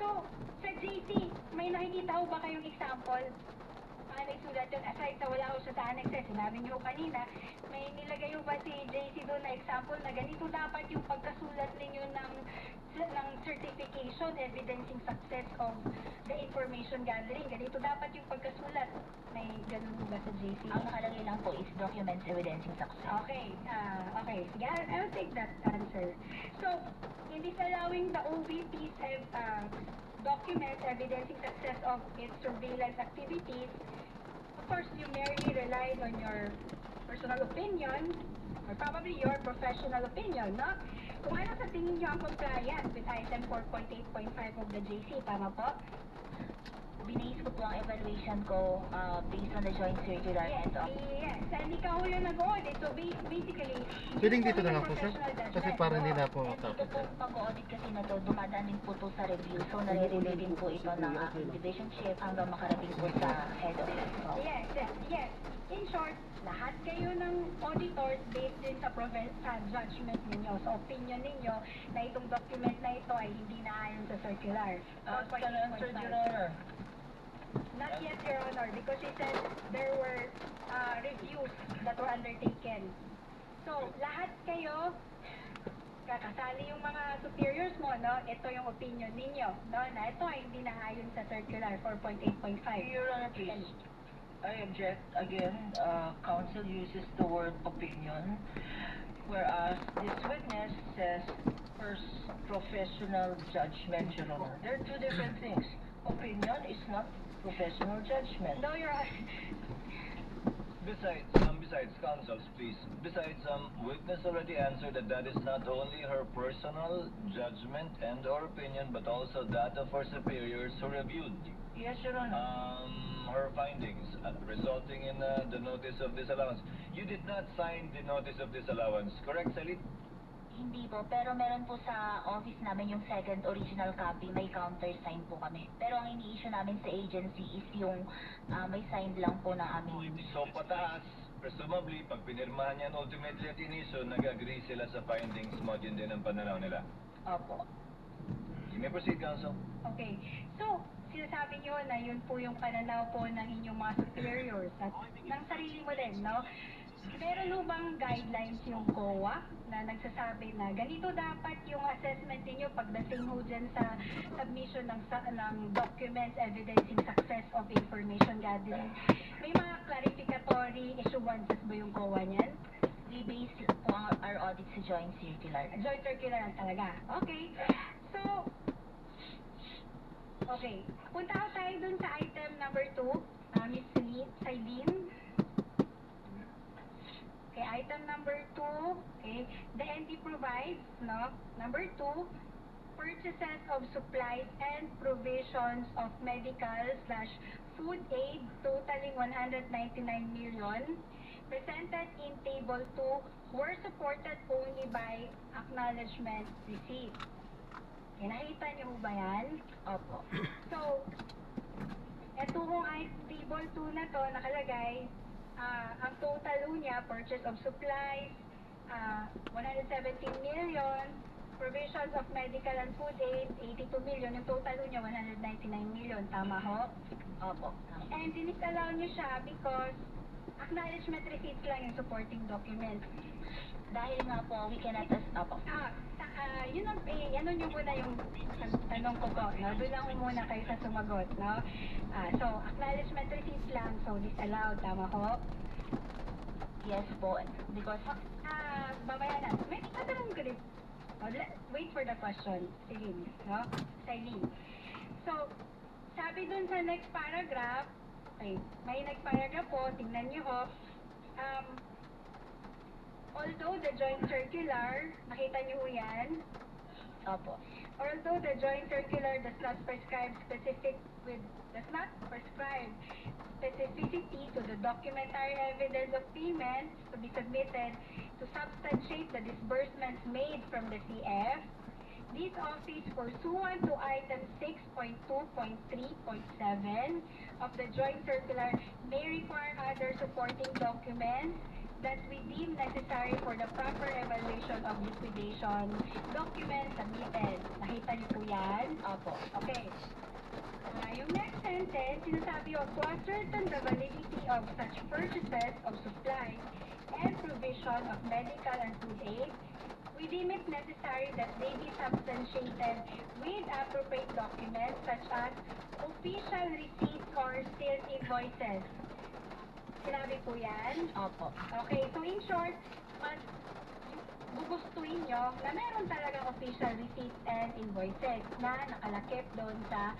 Speaker 2: So, sa JC, may nakikita ho ba kayong example? Paano isulat yun? Aside sa wala ho siya sa annexes, sinabi niyo kanina, may nilagay ho ba si JC doon na example na ganito dapat yung pagkasulat ninyo ng certification evidencing success of the information gathering. Ganito dapat yung pagkasulat. May ganun ho ba sa JC?
Speaker 3: Ang nakalagay lang po is documents evidencing success.
Speaker 2: Okay, okay. Sige, I'll take that answer. So, in disallowing the OVP's documents evidencing success of its surveillance activities, of course, you merely relied on your personal opinion or probably your professional opinion, no? Kung ano sa tingin nyo ang compliance with item 4.8.5 of the JC, tama po?
Speaker 3: Binase ko po ang evaluation ko based on the joint circular
Speaker 2: Yes,
Speaker 3: and
Speaker 2: yes. And ikaw yung nag-audit. So, basically,
Speaker 1: Pwedeng dito na lang po, sir?
Speaker 2: professional judgment,
Speaker 1: Kasi para hindi
Speaker 2: no?
Speaker 1: na po
Speaker 3: And dito
Speaker 1: matapos.
Speaker 3: po pag-audit kasi na to, dumadaan din po to sa review. So, nare-review din po ito ng aking division chief hanggang makarating po sa head office. So,
Speaker 2: Yes, yes, yes. In short, lahat kayo ng auditors based din sa judgment ninyo, sa opinion ninyo na itong document na ito ay hindi naayon sa circular.
Speaker 5: Ask and answer, Your Honor.
Speaker 2: Not yet, Your Honor, because he said there were reviews that were undertaken. So, lahat kayo, kakasali yung mga superiors mo, no? Ito yung opinion ninyo, no? Na ito ay hindi naayon sa circular 4.8.5.
Speaker 5: Your Honor, please. I object again. Counsel uses the word opinion, whereas this witness says first professional judgment, Your Honor. They're two different things. Opinion is not professional judgment.
Speaker 2: No, Your Honor.
Speaker 4: Besides, counsels, please. Besides, witness already answered that that is not only her personal judgment and or opinion, but also that of her superiors who reviewed
Speaker 5: Yes, Your Honor.
Speaker 4: her findings, resulting in the notice of disallowance. You did not sign the notice of disallowance, correct, Celine?
Speaker 3: Hindi po, pero meron po sa office namin yung second original copy, may countersign po kami. Pero ang ini-issue namin sa agency is yung may signed lang po na amin.
Speaker 4: So pataas, presumably, pag pinirmahan yan ultimately at iniso, nag-agree sila sa findings mo, yun din ang pananaw nila.
Speaker 3: Opo.
Speaker 4: You may proceed, counsel.
Speaker 2: Okay. So, sinasabi niyo na yun po yung pananaw po ng inyong mga superiors at ng sarili mo din, no? Meron ho bang guidelines yung COA na nagsasabi na ganito dapat yung assessment niyo pagdating ho dyan sa submission ng documents evidencing success of information gathering? May mga clarificatory issuances ba yung COA niyan?
Speaker 3: We base po our audit sa joint circular.
Speaker 2: Joint circular lang talaga. Okay. So, okay. Punta ko tayo dun sa item number 2, Miss Celine. Okay, item number 2, okay, the ND provides, no? Number 2, purchases of supplies and provisions of medical/food aid totaling 199 million presented in table 2 were supported only by acknowledgement receipt. Okay, nakita niyo ba yan?
Speaker 3: Opo.
Speaker 2: So, eto kung ay table 2 na to, nakalagay, ang total niya, purchase of supplies, 117 million, provisions of medical and food aid, 82 million, yung total niya, 199 million, tama ho?
Speaker 3: Opo.
Speaker 2: And dinisallow niyo siya because acknowledgement receipts lang yung supporting document.
Speaker 3: Dahil nga po, we cannot opo.
Speaker 2: Yun ang, ano nyo muna yung tanong ko po, no? Doon lang muna kayo sa sumagot, no? So, acknowledgement receipts lang, so disallowed, tama ho?
Speaker 3: Yes po, because
Speaker 2: Mamaya na. May tatanong ko rin. Wait for the question, Celine, no? Celine. So, sabi dun sa next paragraph, okay, may next paragraph po, tingnan nyo ho, although the joint circular, nakita nyo ho yan,
Speaker 3: opo.
Speaker 2: although the joint circular does not prescribe specificity to the documentary evidence of payments to be submitted to substantiate the disbursements made from the CF, this office pursuant to item 6.2.3.7 of the joint circular may require other supporting documents that we deem necessary for the proper evaluation of liquidation documents submitted. Nakita niyo po yan?
Speaker 3: Opo.
Speaker 2: Okay. Yung next sentence, sinasabi to ascertain the validity of such purchases of supplies and provision of medical and food aid, we deem it necessary that they be substantiated with appropriate documents such as official receipts or sales invoices. Sinabi po yan?
Speaker 3: Opo.
Speaker 2: Okay, so in short, gugustuhin nyo na meron talagang official receipts and invoices na nakalakip doon sa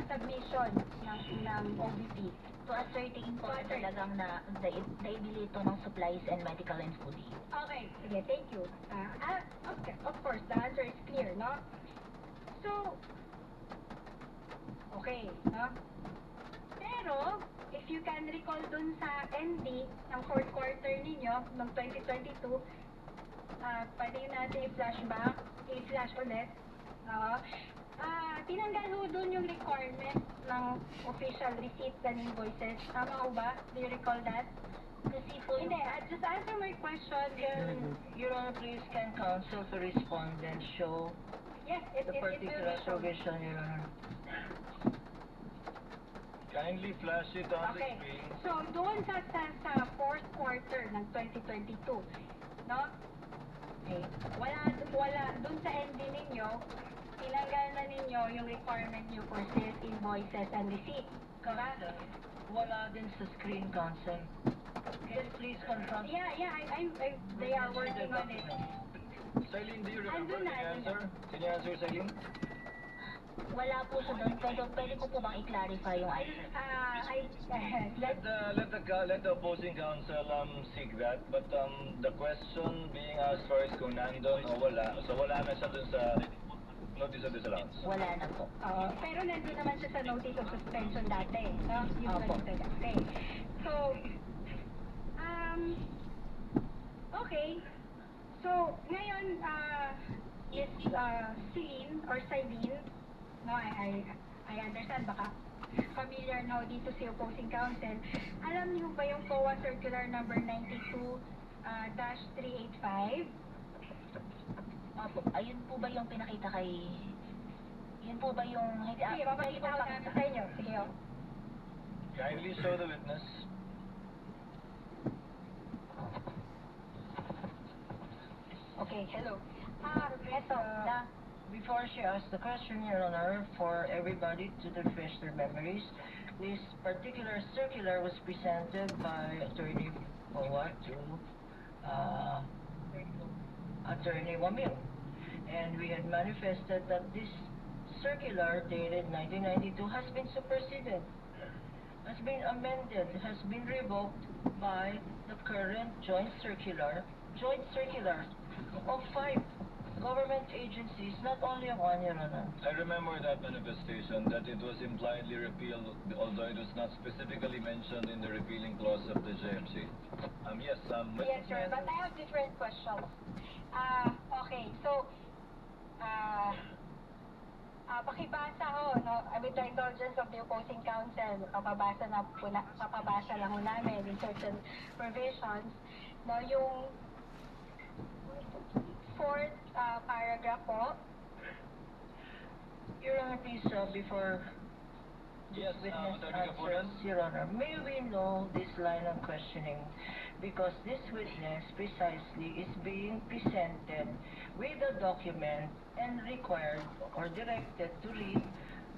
Speaker 2: submission ng OVP.
Speaker 3: To ascertain po talagang na naibilito ng supplies and medical and food aid.
Speaker 2: Okay, sige, thank you. Okay, of course, the answer is clear, no? So, okay, no? Pero, if you can recall dun sa ND ng fourth quarter ninyo, ng 2022, pwede yun natin i-flashback, i-flash ulit. Tinanggal ho dun yung requirement ng official receipts and invoices. Tama ho ba? Do you recall that?
Speaker 3: Kasi po yung...
Speaker 2: Hindi, just answer my question.
Speaker 5: Your Honor, please can counsel to respondent show
Speaker 2: Yes,
Speaker 5: the particular provision, Your Honor.
Speaker 4: Kindly flash it on
Speaker 2: Okay.
Speaker 4: the screen.
Speaker 2: So, doon sa fourth quarter ng 2022, no? Okay. Wala, doon sa ND ninyo, tinanggal na ninyo yung requirement nyo for sales invoices and receipts. Correct?
Speaker 5: Wala din sa screen, counsel. Just please confirm.
Speaker 2: Yeah, they are working on it.
Speaker 4: Celine, do you remember?
Speaker 2: Andun na,
Speaker 4: Can you
Speaker 2: andun
Speaker 4: answer? Can you answer, Celine?
Speaker 3: Wala po siya doon. Pwede ko po bang i-clarify yung answer?
Speaker 4: Let the opposing counsel seek that, but the question being asked for is kung nandun o wala. So wala na siya dun sa notice of disallowance.
Speaker 3: Wala na po.
Speaker 2: Pero nandun naman siya sa notice of suspension dati, no? Yung
Speaker 3: Opo.
Speaker 2: nandun dati. So, okay. So, ngayon, Miss Celine or Celine, no, I understand, baka familiar now dito si opposing counsel. Alam niyo ba yung COA Circular number 92-385?
Speaker 3: Opo. Ayun po ba yung pinakita kay... Yun po ba yung...
Speaker 2: Sige, papakita ko namin sa inyo. Sige, oh.
Speaker 4: Kindly show the witness.
Speaker 2: Okay, hello.
Speaker 5: Eto, before she asks the question, Your Honor, for everybody to refresh their memories, this particular circular was presented by Attorney Powa to Attorney Wamil. And we had manifested that this circular dated 1992 has been superseded, has been amended, has been revoked by the current joint circular of 5 government agencies, not only of one, Your Honor.
Speaker 4: I remember that manifestation, that it was impliedly repealed, although it was not specifically mentioned in the repealing clause of the JMC. Yes,
Speaker 2: Yes, sir, but I have different questions. Okay, so, pakibasa ho, no, with the indulgence of the opposing counsel, papabasa lang ho namin in certain provisions, no, yung fourth paragraph po.
Speaker 5: Your Honor, please, before
Speaker 4: Yes,
Speaker 5: witness
Speaker 4: Attorney Kapuran.
Speaker 5: answers, Your Honor, may we know this line of questioning? Because this witness precisely is being presented with a document and required or directed to read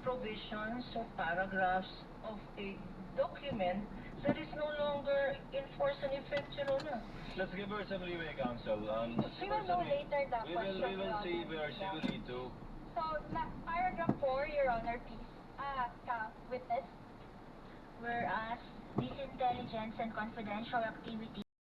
Speaker 5: provisions or paragraphs of a document that is no longer in force and effect, Your Honor.
Speaker 4: Let's give her some leeway, counsel.
Speaker 2: We will know later the question.
Speaker 4: We will
Speaker 2: Your
Speaker 4: see
Speaker 2: Honor.
Speaker 4: where she will lead to.
Speaker 2: So, paragraph 4, Your Honor, please. Witness.
Speaker 3: Whereas, this intelligence and confidential activity